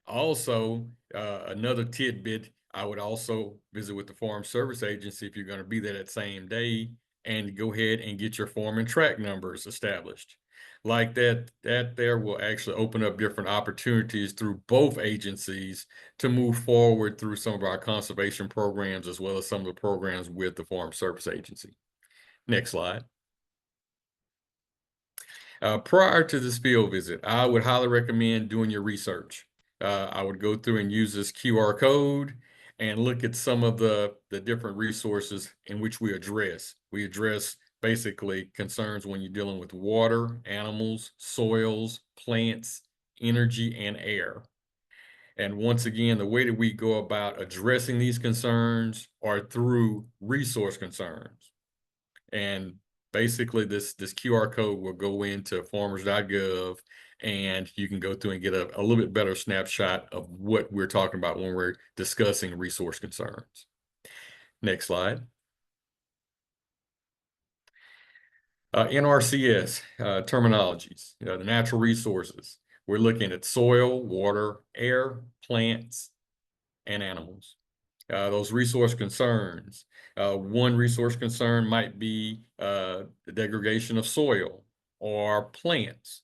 Also, another tidbit, I would also visit with the Farm Service Agency if you're going to be there that same day and go ahead and get your farm and track numbers established. Like that there will actually open up different opportunities through both agencies to move forward through some of our conservation programs as well as some of the programs with the Farm Service Agency. Next slide. Prior to this field visit, I would highly recommend doing your research. I would go through and use this QR code and look at some of the different resources in which we address. We address basically concerns when you're dealing with water, animals, soils, plants, energy, and air. And once again, the way that we go about addressing these concerns are through resource concerns. And basically this QR code will go into farmers.gov and you can go through and get a little bit better snapshot of what we're talking about when we're discussing resource concerns. Next slide. NRCS terminologies, the natural resources. We're looking at soil, water, air, plants, and animals. Those resource concerns. One resource concern might be the degradation of soil or plants.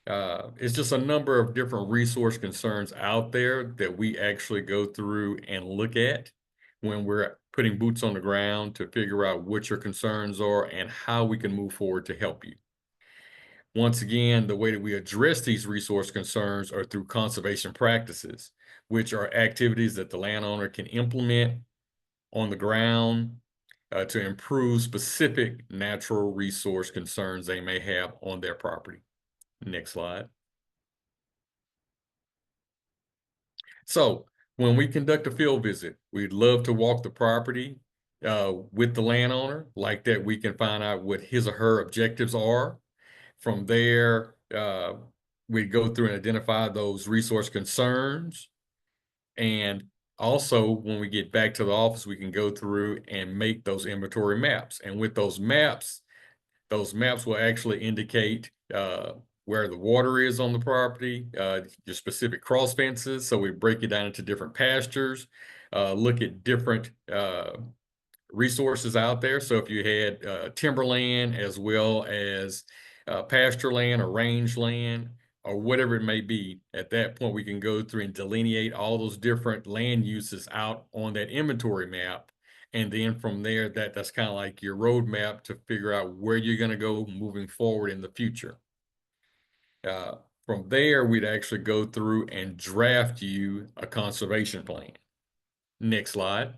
It's just a number of different resource concerns out there that we actually go through and look at when we're putting boots on the ground to figure out what your concerns are and how we can move forward to help you. Once again, the way that we address these resource concerns are through conservation practices, which are activities that the landowner can implement on the ground to improve specific natural resource concerns they may have on their property. Next slide. So when we conduct a field visit, we'd love to walk the property with the landowner. Like that, we can find out what his or her objectives are. From there, we go through and identify those resource concerns. And also, when we get back to the office, we can go through and make those inventory maps. And with those maps will actually indicate where the water is on the property, your specific cross fences. So we break it down into different pastures, look at different resources out there. So if you had timberland as well as pasture land or range land or whatever it may be, at that point we can go through and delineate all those different land uses out on that inventory map. And then from there, that's kind of like your roadmap to figure out where you're going to go moving forward in the future. From there, we'd actually go through and draft you a conservation plan. Next slide.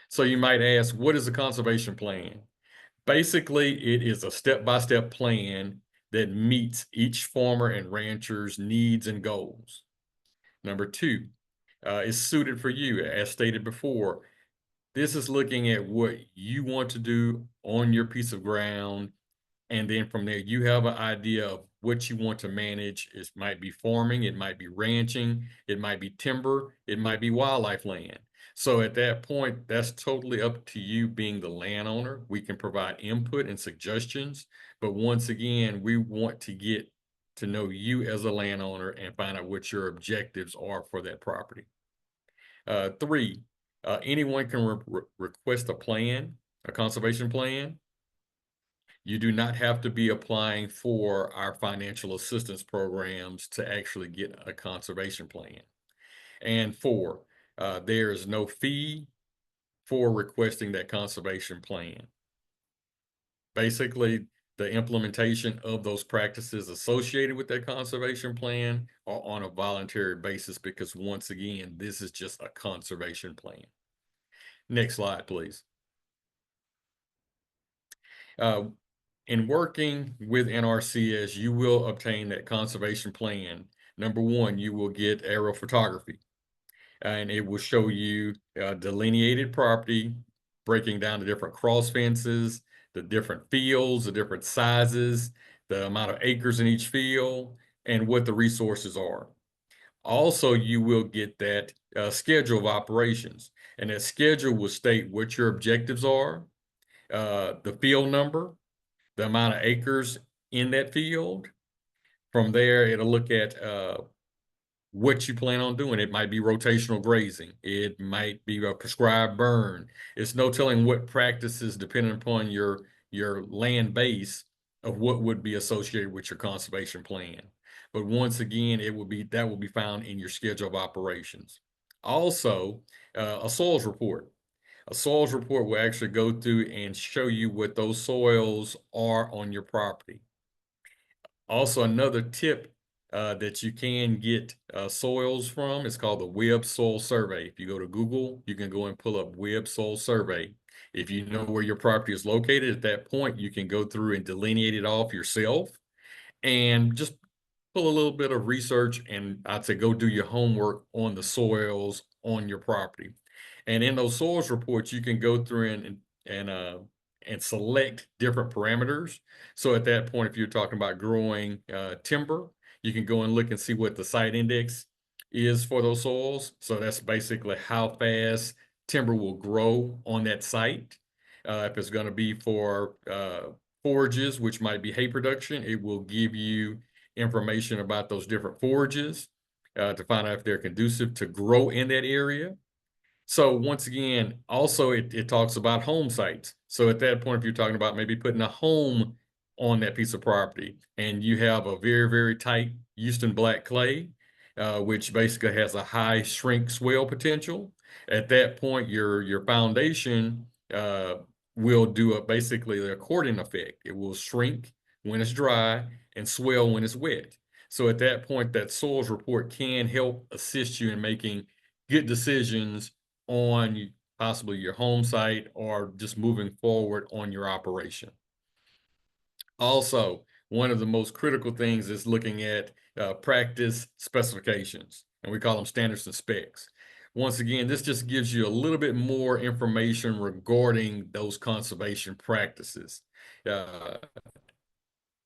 So you might ask, what is a conservation plan? Basically, it is a step-by-step plan that meets each farmer and rancher's needs and goals. Number two, is suited for you. As stated before, this is looking at what you want to do on your piece of ground. And then from there, you have an idea of what you want to manage. It might be farming, it might be ranching, it might be timber, it might be wildlife land. So at that point, that's totally up to you being the landowner. We can provide input and suggestions, but once again, we want to get to know you as a landowner and find out what your objectives are for that property. Three, anyone can request a plan, a conservation plan. You do not have to be applying for our financial assistance programs to actually get a conservation plan. And four, there is no fee for requesting that conservation plan. Basically, the implementation of those practices associated with that conservation plan are on a voluntary basis because once again, this is just a conservation plan. Next slide, please. In working with NRCS, you will obtain that conservation plan. Number one, you will get aerial photography, and it will show you delineated property, breaking down the different cross fences, the different fields, the different sizes, the amount of acres in each field, and what the resources are. Also, you will get that schedule of operations, and that schedule will state what your objectives are, the field number, the amount of acres in that field. From there, it'll look at what you plan on doing. It might be rotational grazing. It might be a prescribed burn. It's no telling what practices, depending upon your land base, of what would be associated with your conservation plan. But once again, that will be found in your schedule of operations. Also, a soils report. A soils report will actually go through and show you what those soils are on your property. Also, another tip that you can get soils from is called the Web Soil Survey. If you go to Google, you can go and pull up Web Soil Survey. If you know where your property is located, at that point, you can go through and delineate it off yourself and just pull a little bit of research, and I'd say go do your homework on the soils on your property. And in those soils reports, you can go through and select different parameters. So at that point, if you're talking about growing timber, you can go and look and see what the site index is for those soils. So that's basically how fast timber will grow on that site. If it's going to be for forages, which might be hay production, it will give you information about those different forages to find out if they're conducive to grow in that area. So once again, also it talks about home sites. So at that point, if you're talking about maybe putting a home on that piece of property and you have a very, very tight Houston black clay, which basically has a high shrink swell potential, at that point, your foundation will do basically the accordion effect. It will shrink when it's dry and swell when it's wet. So at that point, that soils report can help assist you in making good decisions on possibly your home site or just moving forward on your operation. Also, one of the most critical things is looking at practice specifications, and we call them standards and specs. Once again, this just gives you a little bit more information regarding those conservation practices. It'll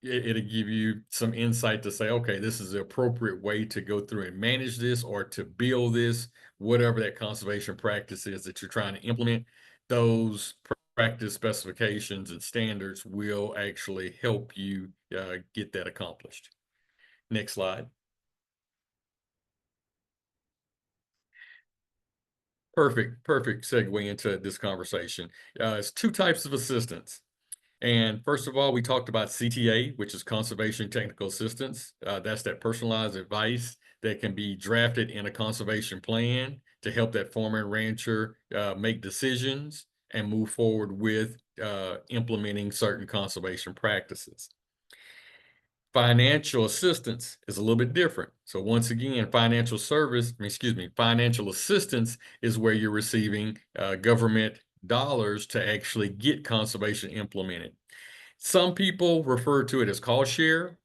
give you some insight to say, okay, this is the appropriate way to go through and manage this or to build this, whatever that conservation practice is that you're trying to implement. Those practice specifications and standards will actually help you get that accomplished. Next slide. Perfect segue into this conversation. It's two types of assistance. And first of all, we talked about CTA, which is Conservation Technical Assistance. That's that personalized advice that can be drafted in a conservation plan to help that farmer and rancher make decisions and move forward with implementing certain conservation practices. Financial assistance is a little bit different. So once again, financial assistance is where you're receiving government dollars to actually get conservation implemented. Some people refer to it as cost share.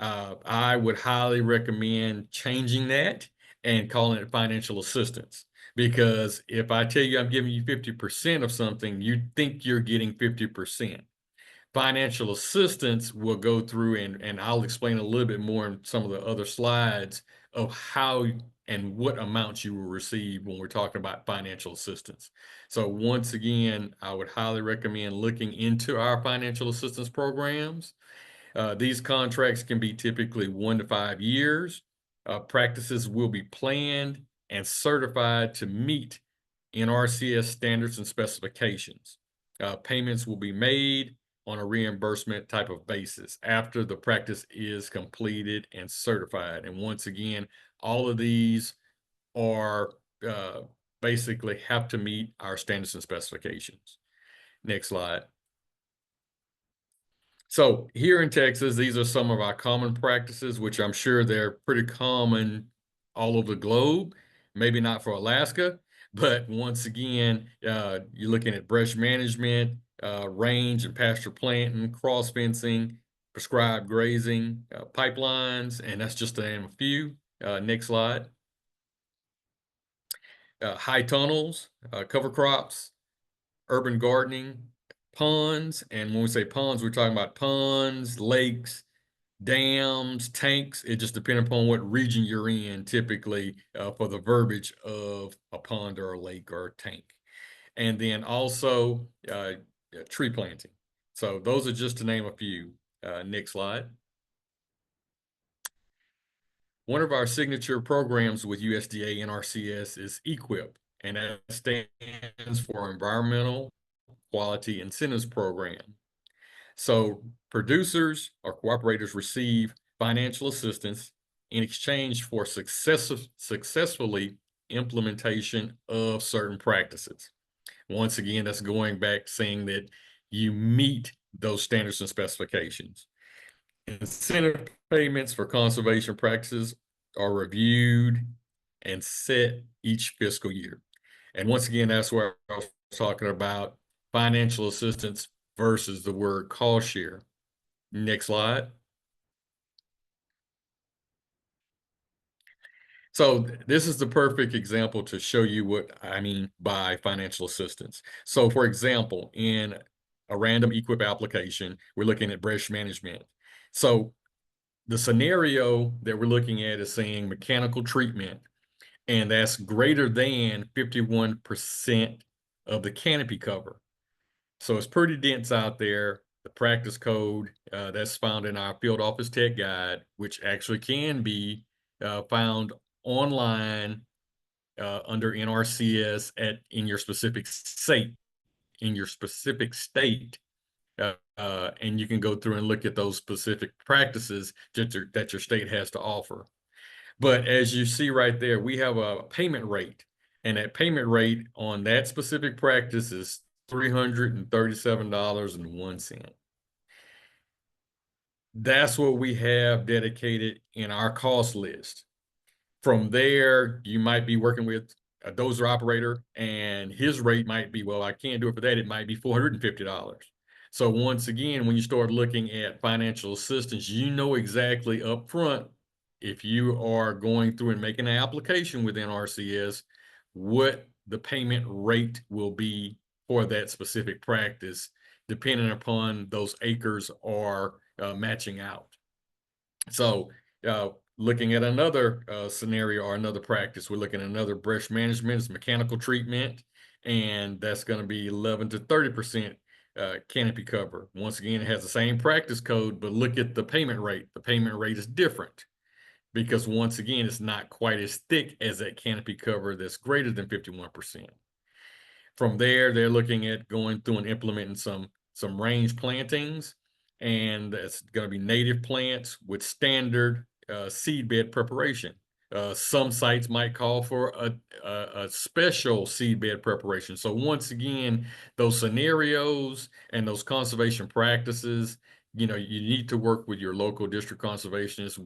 I would highly recommend changing that and calling it financial assistance. Because if I tell you I'm giving you 50% of something, you think you're getting 50%. Financial assistance will go through, and I'll explain a little bit more in some of the other slides of how and what amounts you will receive when we're talking about financial assistance. So once again, I would highly recommend looking into our financial assistance programs. These contracts can be typically 1 to 5 years. Practices will be planned and certified to meet NRCS standards and specifications. Payments will be made on a reimbursement type of basis after the practice is completed and certified. And once again, all of these are basically have to meet our standards and specifications. Next slide. So here in Texas, these are some of our common practices, which I'm sure they're pretty common all over the globe, maybe not for Alaska, but once again, you're looking at brush management, range and pasture planting, cross fencing, prescribed grazing, pipelines, and that's just to name a few. Next slide. High tunnels, cover crops, urban gardening, ponds, and when we say ponds, we're talking about ponds, lakes, dams, tanks. It just depends upon what region you're in, typically for the verbiage of a pond or a lake or a tank. And then also tree planting. So those are just to name a few. Next slide. One of our signature programs with USDA NRCS is EQIP, and that stands for Environmental Quality Incentives Program. So producers or cooperators receive financial assistance in exchange for successfully implementation of certain practices. Once again, that's going back saying that you meet those standards and specifications. Incentive payments for conservation practices are reviewed and set each fiscal year. And once again, that's where I was talking about financial assistance versus the word cost share. Next slide. So this is the perfect example to show you what I mean by financial assistance. So for example, in a random EQIP application, we're looking at brush management. So the scenario that we're looking at is saying mechanical treatment, and that's greater than 51% of the canopy cover. So it's pretty dense out there. The practice code that's found in our field office tech guide, which actually can be found online under NRCS in your specific state, and you can go through and look at those specific practices that your state has to offer. But as you see right there, we have a payment rate, and that payment rate on that specific practice is $337.01. That's what we have dedicated in our cost list. From there, you might be working with a dozer operator, and his rate might be, well, I can't do it for that. It might be $450. So once again, when you start looking at financial assistance, you know exactly up front, if you are going through and making an application with NRCS, what the payment rate will be for that specific practice, depending upon those acres are matching out. So looking at another scenario or another practice, we're looking at another brush management, is mechanical treatment, and that's going to be 11 to 30% canopy cover. Once again, it has the same practice code, but look at the payment rate. The payment rate is different because once again, it's not quite as thick as that canopy cover that's greater than 51%. From there, they're looking at going through and implementing some range plantings, and that's going to be native plants with standard seed bed preparation. Some sites might call for a special seed bed preparation. So once again, those scenarios and those conservation practices you need to work with your local district conservationists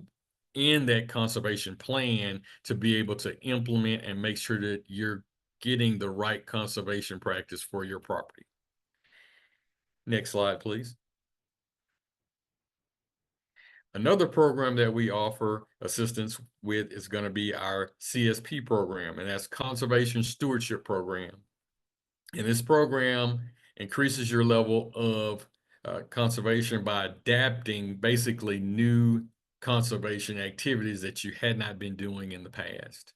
in that conservation plan to be able to implement and make sure that you're getting the right conservation practice for your property. Next slide, please. Another program that we offer assistance with is going to be our CSP program, and that's Conservation Stewardship Program. And this program increases your level of conservation by adapting basically new conservation activities that you had not been doing in the past.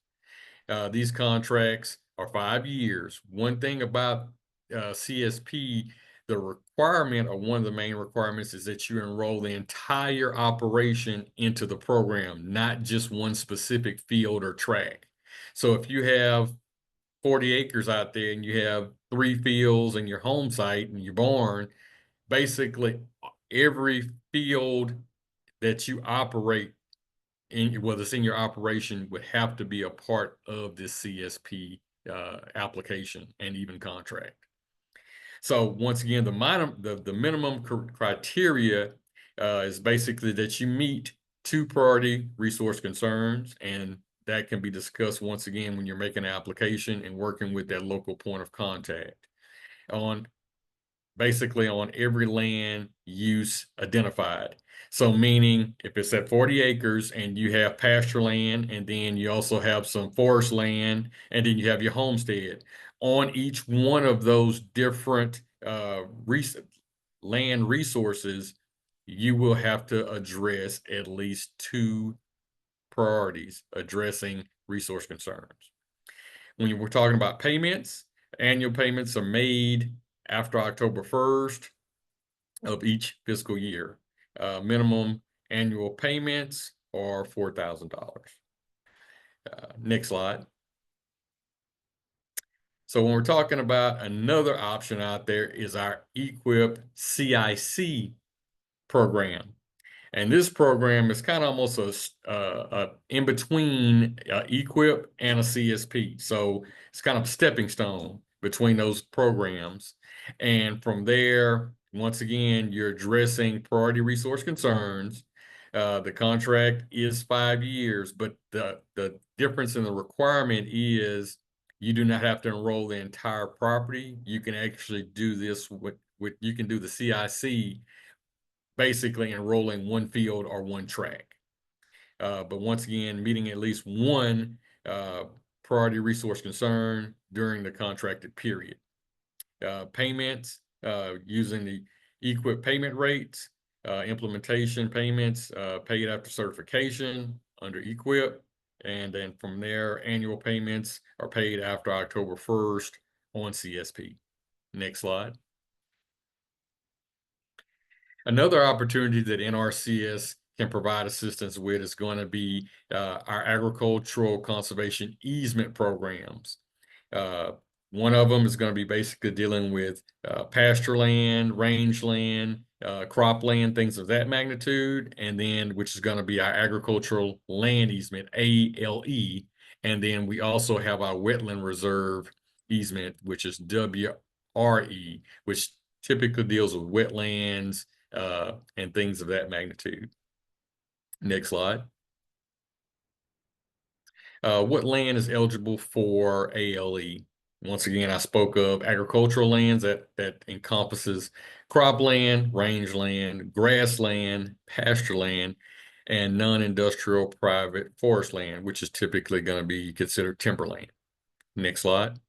These contracts are 5 years. One thing about CSP, the requirement, or one of the main requirements, is that you enroll the entire operation into the program, not just one specific field or track. So if you have 40 acres out there and you have 3 fields in your home site and your barn, basically every field that you operate in, whether it's in your operation, would have to be a part of this CSP application and even contract. So once again, the minimum criteria is basically that you meet 2 priority resource concerns, and that can be discussed once again when you're making an application and working with that local point of contact basically on every land use identified. So meaning if it's at 40 acres and you have pasture land, and then you also have some forest land, and then you have your homestead, on each one of those different land resources, you will have to address at least 2 priorities addressing resource concerns. When we're talking about payments, annual payments are made after October 1st of each fiscal year. Minimum annual payments are $4,000. Next slide. So when we're talking about another option out there is our EQIP CIC program. And this program is kind of almost a in between EQIP and a CSP. So it's kind of a stepping stone between those programs. And from there, once again, you're addressing priority resource concerns. The contract is 5 years, but the difference in the requirement is you do not have to enroll the entire property. You can actually do this you can do the CIC basically enrolling 1 field or 1 track. But once again, meeting at least 1 priority resource concern during the contracted period. Payments, using the EQIP payment rates, implementation payments paid after certification under EQIP. And then from there, annual payments are paid after October 1st on CSP. Next slide. Another opportunity that NRCS can provide assistance with is going to be our agricultural conservation easement programs. One of them is going to be basically dealing with pasture land, range land, crop land, things of that magnitude, and then which is going to be our agricultural land easement, ALE. And then we also have our wetland reserve easement, which is WRE, which typically deals with wetlands, and things of that magnitude. Next slide. What land is eligible for ALE? Once again, I spoke of agricultural lands that encompasses cropland, rangeland, grassland, pasture land, and non-industrial private forest land, which is typically going to be considered timberland. Next slide.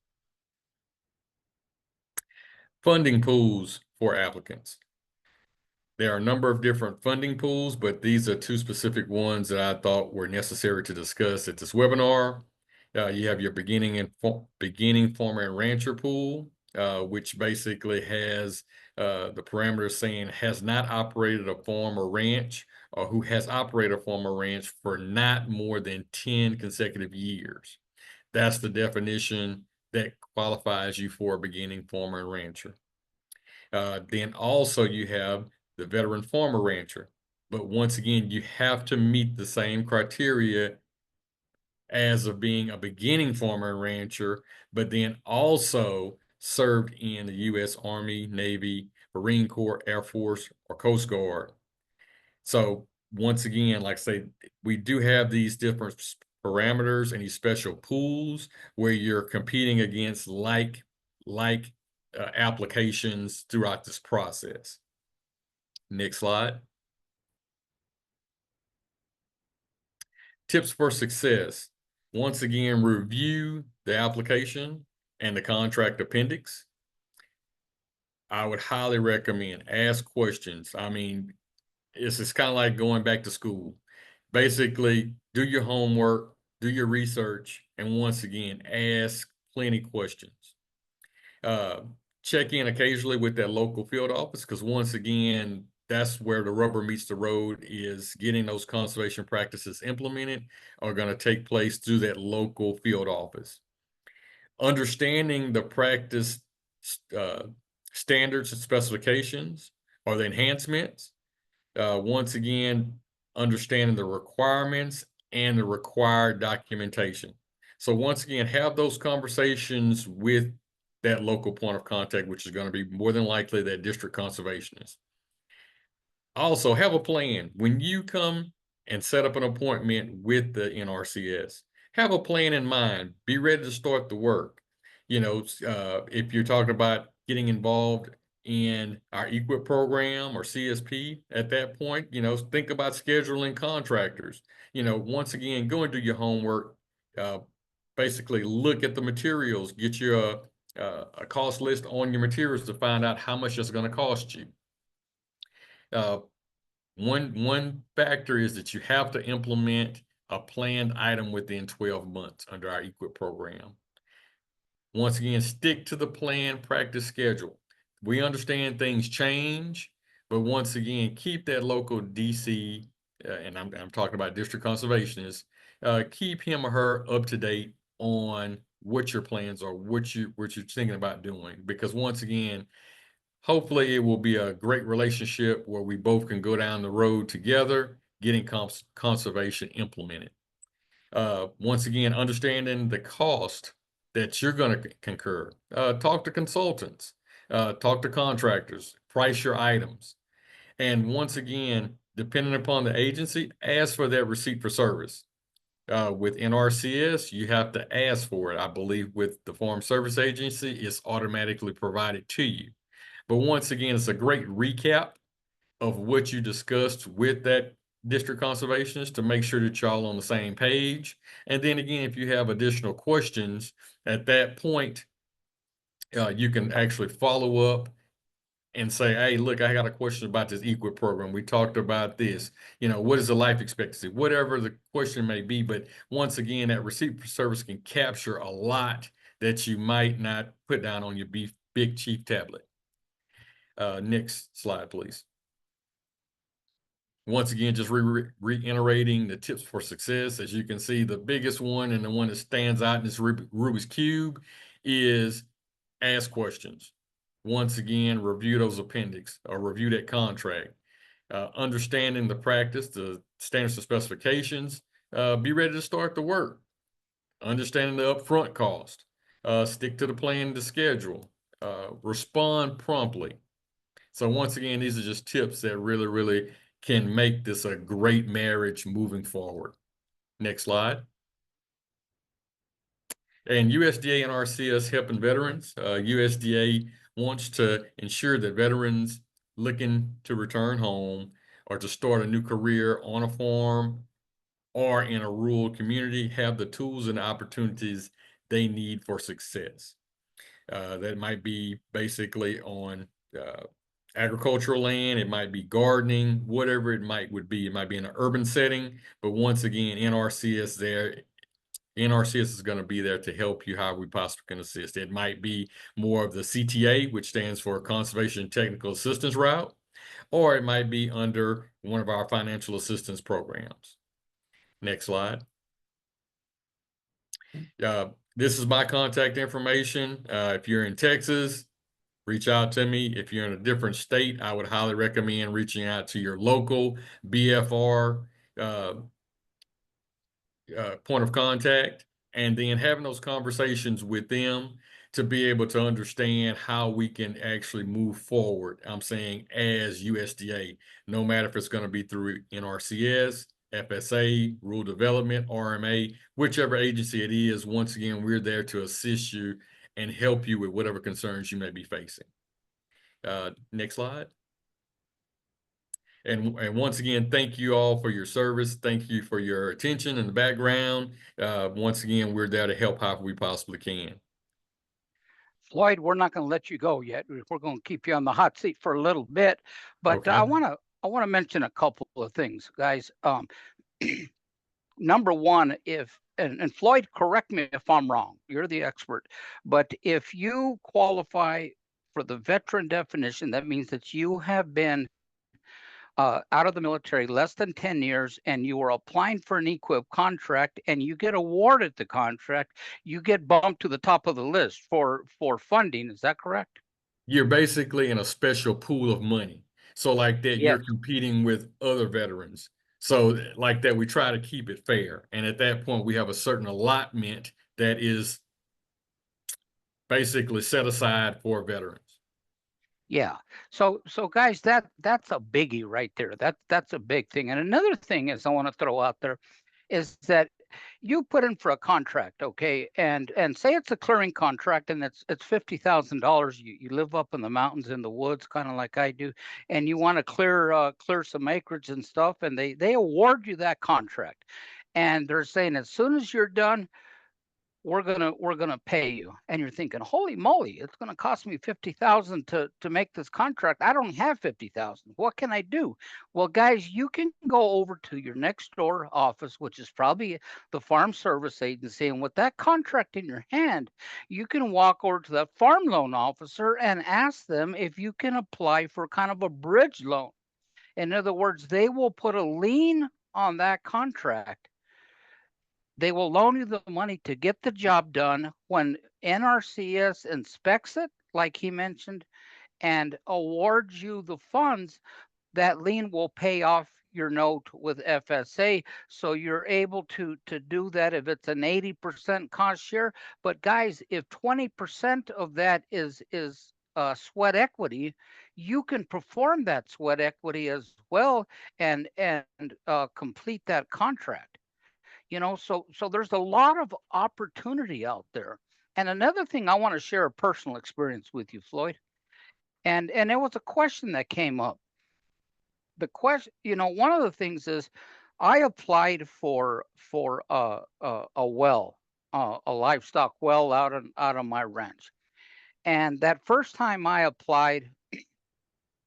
Funding pools for applicants. There are a number of different funding pools, but these are 2 specific ones that I thought were necessary to discuss at this webinar. You have your beginning farmer and rancher pool, which basically has the parameters saying has not operated a farm or ranch, or who has operated a farm or ranch for not more than 10 consecutive years. That's the definition that qualifies you for a beginning farmer and rancher. Then also you have the veteran farmer rancher. But once again, you have to meet the same criteria as of being a beginning farmer and rancher, but then also served in the U.S. Army, Navy, Marine Corps, Air Force, or Coast Guard. So once again, like I say, we do have these different parameters and these special pools where you're competing against like applications throughout this process. Next slide. Tips for success. Once again, review the application and the contract appendix. I would highly recommend ask questions. I mean, it's kind of like going back to school. Basically, do your homework, do your research, and once again, ask plenty questions. Check in occasionally with that local field office, because once again, that's where the rubber meets the road, is getting those conservation practices implemented are going to take place through that local field office. Understanding the practice standards and specifications or the enhancements. Once again, understanding the requirements and the required documentation. So once again, have those conversations with that local point of contact, which is going to be more than likely that district conservationist. Also, have a plan. When you come and set up an appointment with the NRCS, have a plan in mind. Be ready to start the work. You know, if you're talking about getting involved in our EQIP program or CSP, at that point, you know, think about scheduling contractors. You know, once again, go and do your homework. Basically, look at the materials. Get you a cost list on your materials to find out how much it's going to cost you. One factor is that you have to implement a planned item within 12 months under our EQIP program. Once again, stick to the planned practice schedule. We understand things change, but once again, keep that local DC, and I'm talking about district conservationists, keep him or her up to date on what your plans are, what you're thinking about doing. Because once again, hopefully it will be a great relationship where we both can go down the road together, getting conservation implemented. Once again, understanding the cost that you're going to concur. Talk to consultants, talk to contractors, price your items. And once again, depending upon the agency, ask for that receipt for service. With NRCS, you have to ask for it. I believe with the Farm Service Agency, it's automatically provided to you. But once again, it's a great recap of what you discussed with that district conservationist to make sure that y'all on the same page. And then again, if you have additional questions at that point, you can actually follow up and say, hey, look, I got a question about this EQIP program. We talked about this, you know, what is the life expectancy, whatever the question may be. But once again, that receipt for service can capture a lot that you might not put down on your big chief tablet. Next slide, please. Once again, just reiterating the tips for success. As you can see, the biggest one and the one that stands out in this Rubik's Cube is ask questions. Once again, review those appendix or review that contract. Understanding the practice, the standards and specifications, be ready to start the work. Understanding the upfront cost, stick to the plan, the schedule, respond promptly. So once again, these are just tips that really can make this a great marriage moving forward. Next slide. And USDA and RCS helping veterans. USDA wants to ensure that veterans looking to return home or to start a new career on a farm or in a rural community have the tools and opportunities they need for success. That might be basically on agricultural land, it might be gardening, whatever it might be. It might be in an urban setting, but once again, NRCS is going to be there to help you how we possibly can assist. It might be more of the CTA, which stands for Conservation Technical Assistance route, or it might be under one of our financial assistance programs. Next slide. This is my contact information. If you're in Texas, reach out to me. If you're in a different state, I would highly recommend reaching out to your local BFR point of contact and then having those conversations with them to be able to understand how we can actually move forward. I'm saying as USDA, no matter if it's going to be through NRCS, FSA, Rural Development, RMA, whichever agency it is, once again, we're there to assist you and help you with whatever concerns you may be facing. Next slide. And once again, thank you all for your service. Thank you for your attention in the background. Once again, we're there to help however we possibly can. Floyd, we're not going to let you go yet. We're going to keep you on the hot seat for a little bit, but Okay. I want to mention a couple of things, guys. Number one, and Floyd, correct me if I'm wrong, you're the expert, but if you qualify for the veteran definition, that means that you have been out of the military less than 10 years and you are applying for an EQIP contract and you get awarded the contract, you get bumped to the top of the list for funding. Is that correct? You're basically in a special pool of money. So like that, Yes. you're competing with other veterans. So like that, we try to keep it fair. And at that point, we have a certain allotment that is basically set aside for veterans. Yeah. So guys, that's a biggie right there. That's a big thing. And another thing is I want to throw out there is that you put in for a contract, okay, and say it's a clearing contract and it's $50,000. You live up in the mountains in the woods, kind of like I do, and you want to clear some acreage and stuff, and they award you that contract, and they're saying as soon as you're done, we're gonna pay you. And you're thinking, holy moly, it's gonna cost me $50,000 to make this contract. I don't have $50,000. What can I do? Well, guys, you can go over to your next door office, which is probably the Farm Service Agency, and with that contract in your hand, you can walk over to that farm loan officer and ask them if you can apply for kind of a bridge loan. In other words, they will put a lien on that contract. They will loan you the money to get the job done. When NRCS inspects it, like he mentioned, and awards you the funds, that lien will pay off your note with FSA. So you're able to do that if it's an 80% cost share. But guys, if 20% of that is sweat equity, you can perform that sweat equity as well and complete that contract. So there's a lot of opportunity out there. And another thing, I want to share a personal experience with you, Floyd. And there was a question that came up. The question, one of the things is I applied for a well, a livestock well out of my ranch. And that first time I applied,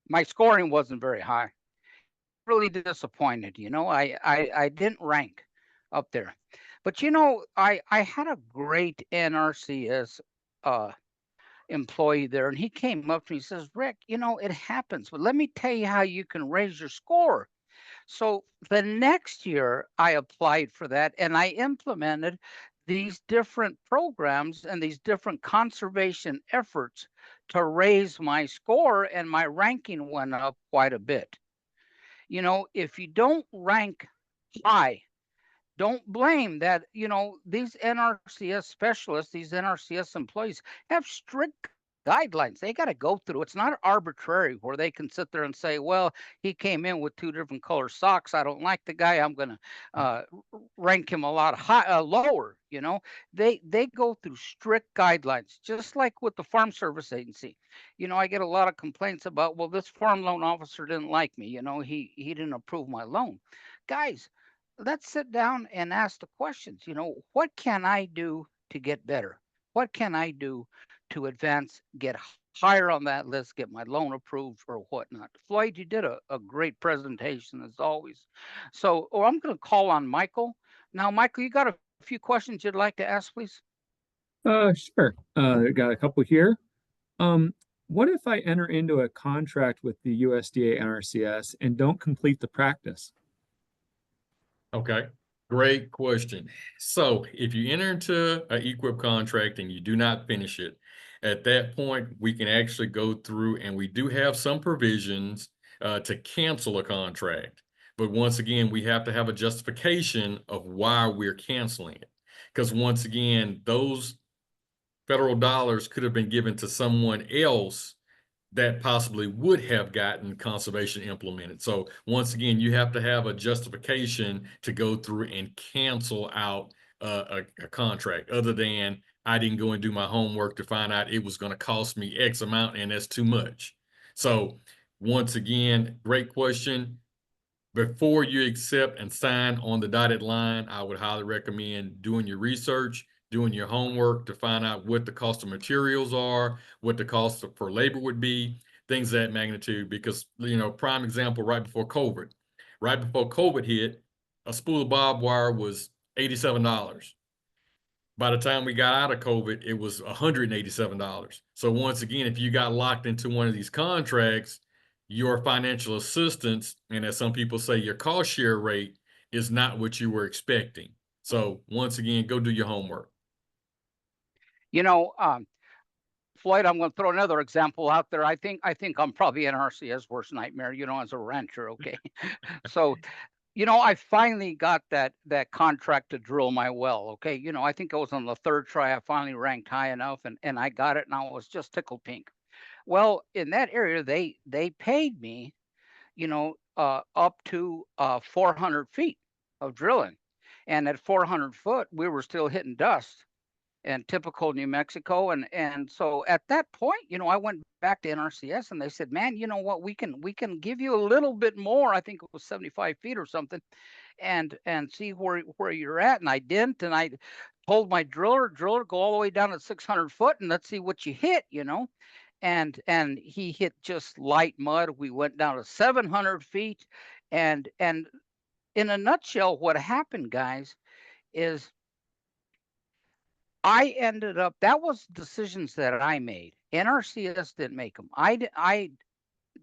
my scoring wasn't very high. Really disappointed. I didn't rank up there. But I had a great NRCS employee there, and he came up to me and says, Rick, it happens, but let me tell you how you can raise your score. So the next year I applied for that, and I implemented these different programs and these different conservation efforts to raise my score, and my ranking went up quite a bit. If you don't rank high, don't blame that. These NRCS specialists, these NRCS employees have strict guidelines they got to go through. It's not arbitrary where they can sit there and say, well, he came in with 2 different color socks. I don't like the guy. I'm going to rank him a lot lower. They go through strict guidelines, just like with the Farm Service Agency. I get a lot of complaints about, well, this farm loan officer didn't like me. He didn't approve my loan. Guys, let's sit down and ask the questions. What can I do to get better? What can I do to advance, get higher on that list, get my loan approved or whatnot? Floyd, you did a great presentation as always. So I'm going to call on Michael. Now, Michael, you got a few questions you'd like to ask, please? Sure. Got a couple here. What if I enter into a contract with the USDA NRCS and don't complete the practice? Okay, great question. So if you enter into an EQIP contract and you do not finish it, at that point, we can actually go through, and we do have some provisions to cancel a contract. But once again, we have to have a justification of why we're canceling it. Because once again, those federal dollars could have been given to someone else that possibly would have gotten conservation implemented. So once again, you have to have a justification to go through and cancel out a contract, other than I didn't go and do my homework to find out it was going to cost me X amount and that's too much. So once again, great question. Before you accept and sign on the dotted line, I would highly recommend doing your research, doing your homework to find out what the cost of materials are, what the cost for labor would be, things of that magnitude. Because, you know, prime example, right before COVID hit, a spool of barbed wire was $87. By the time we got out of COVID, it was $187. So once again, if you got locked into one of these contracts, your financial assistance, and as some people say, your cost share rate is not what you were expecting. So once again, go do your homework. You know, Floyd, I'm going to throw another example out there. I think I'm probably NRCS worst nightmare, you know, as a rancher. Okay. So, you know, I finally got that contract to drill my well. Okay. You know, I think it was on the third try. I finally ranked high enough and I got it, and I was just tickled pink. Well, in that area, they paid me, you know, up to 400 feet of drilling. And at 400 foot, we were still hitting dust, and typical New Mexico. And so at that point, you know, I went back to NRCS and they said, man, you know what, we can give you a little bit more. I think it was 75 feet or something, and see where you're at. And I didn't. And I told my driller, go all the way down to 600 foot and let's see what you hit, you know. And he hit just light mud. We went down to 700 feet. And in a nutshell, what happened, guys, is I ended up, that was decisions that I made. NRCS didn't make them.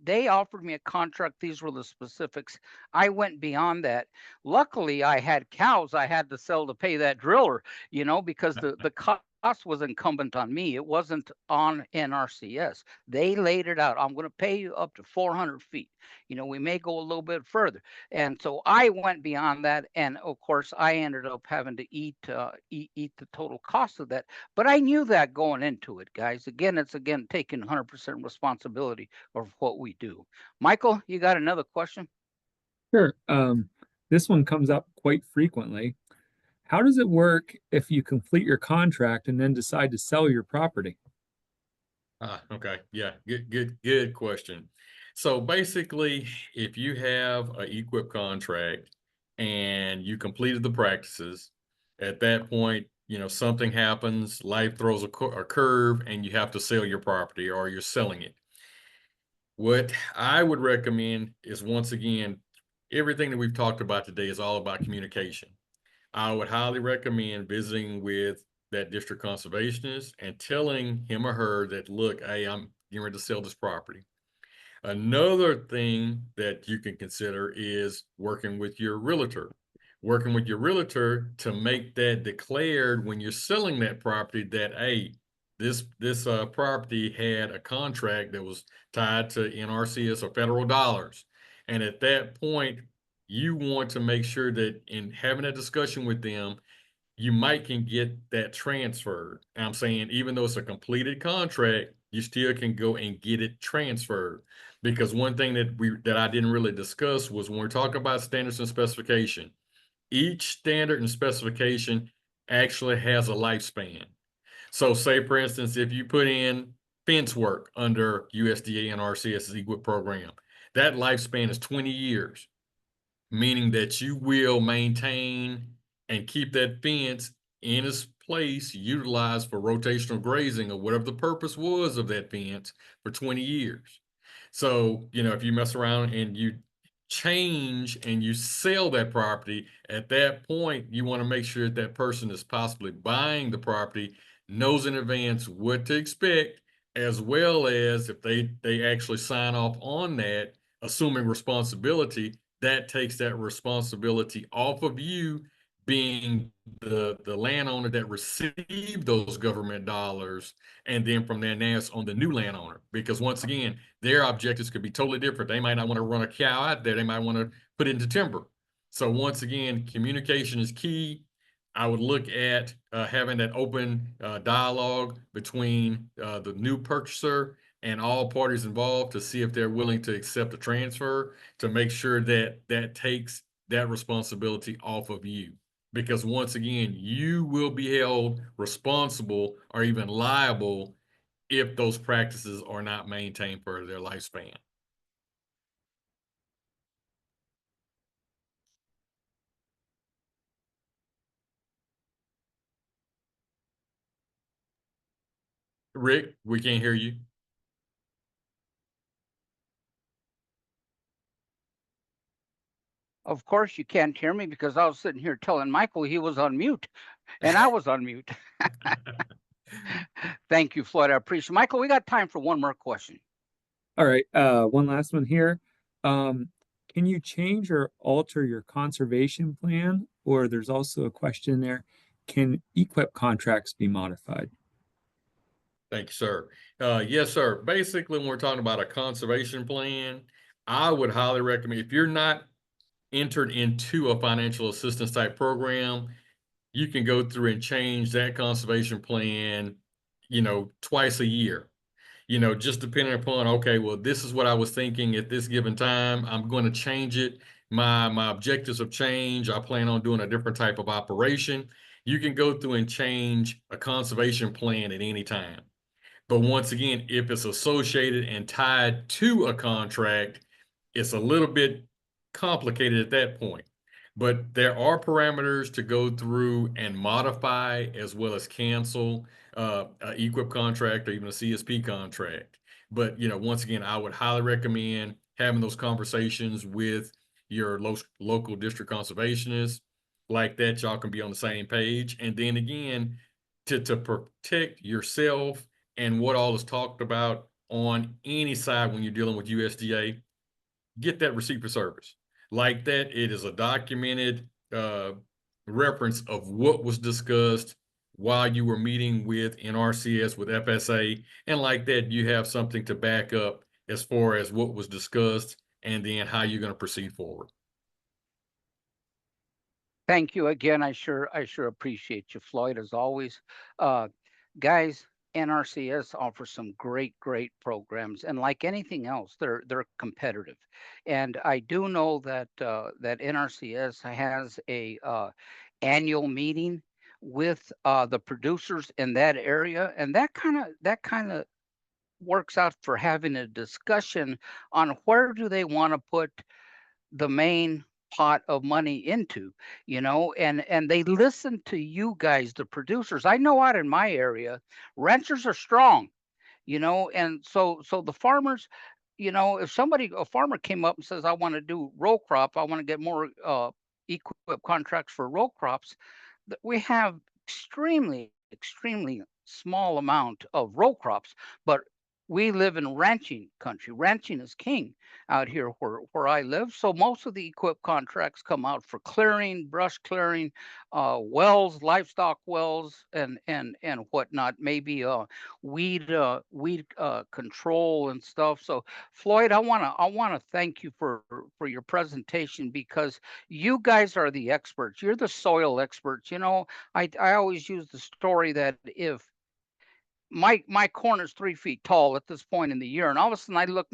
They offered me a contract. These were the specifics. I went beyond that. Luckily, I had cows I had to sell to pay that driller, you know, because the cost was incumbent on me. It wasn't on NRCS. They laid it out. I'm going to pay you up to 400 feet. You know, we may go a little bit further. And so I went beyond that. And of course, I ended up having to eat the total cost of that. But I knew that going into it, guys. Again, it's taking 100% responsibility of what we do. Michael, you got another question? Sure. This one comes up quite frequently. How does it work if you complete your contract and then decide to sell your property? Okay. Yeah. Good question. So basically, if you have an EQIP contract and you completed the practices, at that point, you know, something happens, life throws a curve, and you have to sell your property or you're selling it. What I would recommend is, once again, everything that we've talked about today is all about communication. I would highly recommend visiting with that district conservationist and telling him or her that, look, hey, I'm getting ready to sell this property. Another thing that you can consider is working with your realtor. Working with your realtor to make that declared when you're selling that property that, hey, this property had a contract that was tied to NRCS or federal dollars. And at that point, you want to make sure that in having a discussion with them, you might can get that transferred. And I'm saying, even though it's a completed contract, you still can go and get it transferred. Because one thing that I didn't really discuss was, when we're talking about standards and specification, each standard and specification actually has a lifespan. So say, for instance, if you put in fence work under USDA and RCS's EQIP program, that lifespan is 20 years, meaning that you will maintain and keep that fence in its place, utilized for rotational grazing or whatever the purpose was of that fence, for 20 years. So, you know, if you mess around and you change and you sell that property, at that point, you want to make sure that that person is possibly buying the property knows in advance what to expect, as well as if they actually sign off on that, assuming responsibility, that takes that responsibility off of you, being the landowner that received those government dollars. And then from there, now it's on the new landowner, because once again, their objectives could be totally different. They might not want to run a cow out there. They might want to put it into timber. So once again, communication is key. I would look at having that open dialogue between the new purchaser and all parties involved to see if they're willing to accept a transfer, to make sure that that takes that responsibility off of you. Because once again, you will be held responsible or even liable if those practices are not maintained for their lifespan. Rick, we can't hear you. Of course, you can't hear me because I was sitting here telling Michael he was on mute, and I was on mute. Thank you, Floyd. I appreciate it. Michael, we got time for one more question. All right, one last one here. Can you change or alter your conservation plan? Or there's also a question there, can EQIP contracts be modified? Thank you, sir. Yes, sir. Basically, when we're talking about a conservation plan, I would highly recommend, if you're not entered into a financial assistance type program, you can go through and change that conservation plan, twice a year. Just depending upon, okay, well, this is what I was thinking at this given time. I'm going to change it. My objectives have changed. I plan on doing a different type of operation. You can go through and change a conservation plan at any time. But once again, if it's associated and tied to a contract, it's a little bit complicated at that point. But there are parameters to go through and modify as well as cancel an EQIP contract or even a CSP contract. But, once again, I would highly recommend having those conversations with your local district conservationist. Like that, y'all can be on the same page. And then again, to protect yourself and what all is talked about on any side when you're dealing with USDA, get that receipt for service. Like that, it is a documented reference of what was discussed while you were meeting with NRCS, with FSA, and like that, you have something to back up as far as what was discussed and then how you're going to proceed forward. Thank you again. I sure appreciate you, Floyd, as always. Guys, NRCS offers some great programs, and like anything else, they're competitive. And I do know that that NRCS has a annual meeting with the producers in that area, and that kind of works out for having a discussion on where do they want to put the main pot of money into, and they listen to you guys, the producers. I know out in my area, ranchers are strong, and so the farmers, if a farmer came up and says, I want to do row crop, I want to get more EQIP contracts for row crops, we have extremely small amount of row crops, but we live in ranching country. Ranching is king out here where I live. So most of the EQIP contracts come out for clearing, brush clearing, wells, livestock wells, and whatnot. Maybe weed control and stuff. So Floyd, I wanna thank you for your presentation, because you guys are the experts. You're the soil experts. I always use the story that if my corn is 3 feet tall at this point in the year, and all of a sudden I look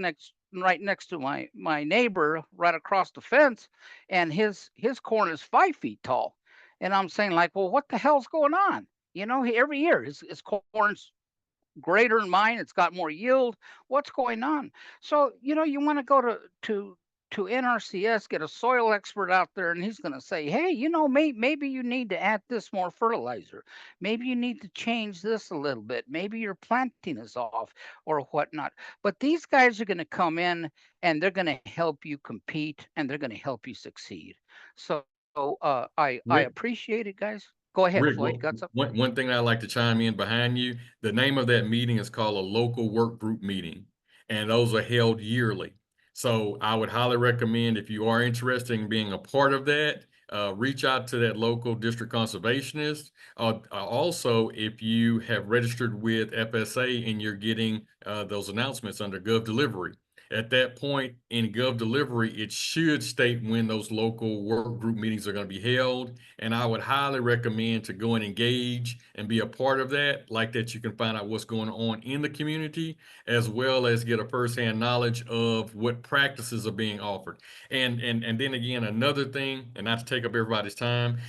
right next to my neighbor right across the fence, and his corn is 5 feet tall, and I'm saying, like, well, what the hell's going on? Every year his corn's greater than mine. It's got more yield. What's going on? So you want to go to NRCS, get a soil expert out there, and he's going to say, hey, maybe you need to add this more fertilizer. Maybe you need to change this a little bit. Maybe your planting is off or whatnot. But these guys are going to come in and they're going to help you compete, and they're going to help you succeed. So I appreciate it, guys. Go ahead, Rick, Floyd. Got something? one thing I'd like to chime in behind you. The name of that meeting is called a local work group meeting, and those are held yearly. So I would highly recommend, if you are interested in being a part of that, reach out to that local district conservationist. Also, if you have registered with FSA and you're getting those announcements under Gov Delivery, At that point in Gov Delivery, it should state when those local work group meetings are going to be held. And I would highly recommend to go and engage and be a part of that. Like that, you can find out what's going on in the community, as well as get a firsthand knowledge of what practices are being offered. And then again, another thing, and not to take up everybody's time,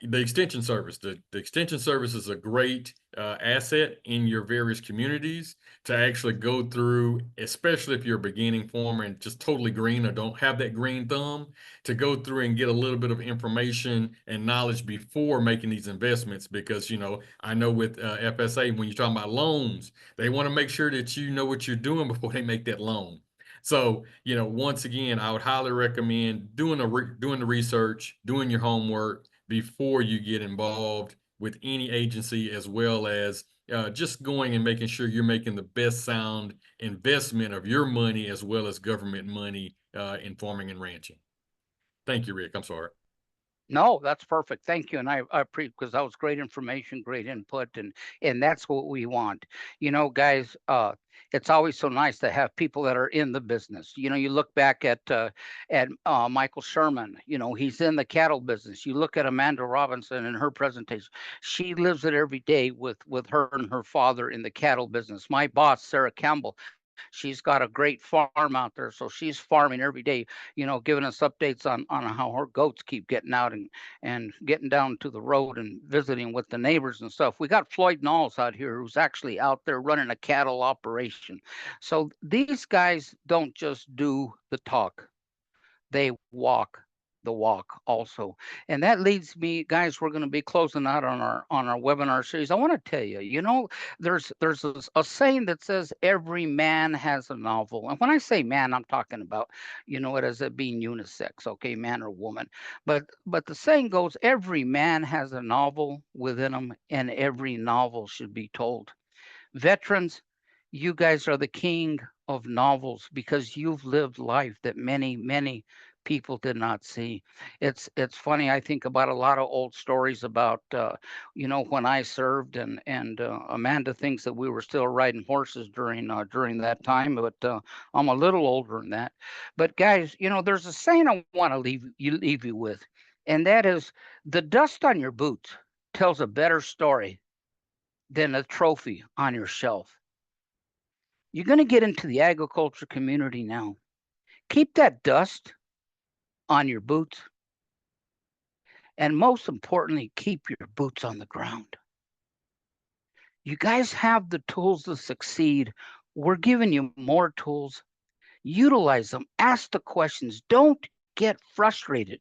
the extension service. The extension service is a great asset in your various communities to actually go through, especially if you're a beginning farmer and just totally green or don't have that green thumb, to go through and get a little bit of information and knowledge before making these investments. Because, you know, I know with FSA, when you're talking about loans, they want to make sure that you know what you're doing before they make that loan. So, you know, once again, I would highly recommend doing the research, doing your homework before you get involved with any agency, as well as just going and making sure you're making the best sound investment of your money, as well as government money in farming and ranching. Thank you, Rick. I'm sorry. No, that's perfect. Thank you. And I appreciate, because that was great information, great input, and that's what we want. You know, guys, it's always so nice to have people that are in the business. You know, you look back at Michael Sherman, you know, he's in the cattle business. You look at Amanda Robinson and her presentation. She lives it every day with her and her father in the cattle business. My boss, Sarah Campbell, she's got a great farm out there, so she's farming every day, you know, giving us updates on how her goats keep getting out and getting down to the road and visiting with the neighbors and stuff. We got Floyd Knowles out here, who's actually out there running a cattle operation. So these guys don't just do the talk, they walk the walk also. And that leads me, guys, we're going to be closing out on our webinar series. I want to tell you, you know, there's a saying that says every man has a novel. And when I say man, I'm talking about, you know, it as it being unisex, okay, man or woman. But the saying goes, every man has a novel within him, and every novel should be told. Veterans, you guys are the king of novels, because you've lived life that many people did not see. It's funny. I think about a lot of old stories about you know, when I served, and Amanda thinks that we were still riding horses during that time, but I'm a little older than that. But guys, you know, there's a saying I want to leave you with, and that is, the dust on your boots tells a better story than a trophy on your shelf. You're going to get into the agriculture community now. Keep that dust on your boots. And most importantly, keep your boots on the ground. You guys have the tools to succeed. We're giving you more tools. Utilize them. Ask the questions. Don't get frustrated.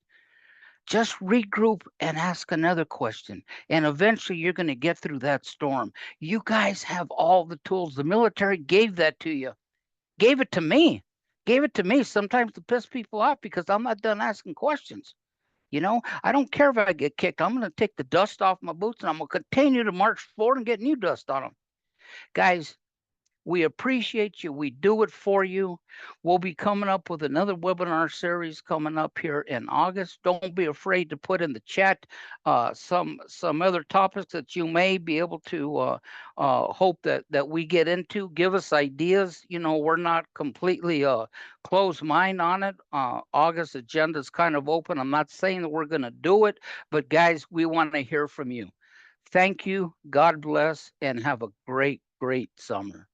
Just regroup and ask another question. And eventually you're going to get through that storm. You guys have all the tools. The military gave that to you. Gave it to me. Gave it to me sometimes to piss people off, because I'm not done asking questions. You know, I don't care if I get kicked. I'm going to take the dust off my boots, and I'm going to continue to march forward and get new dust on them. Guys, we appreciate you. We do it for you. We'll be coming up with another webinar series coming up here in August. Don't be afraid to put in the chat some other topics that you may be able to hope that we get into. Give us ideas. You know, we're not completely closed mind on it. August agenda is kind of open. I'm not saying that we're going to do it, but guys, we want to hear from you. Thank you. God bless, and have a great summer.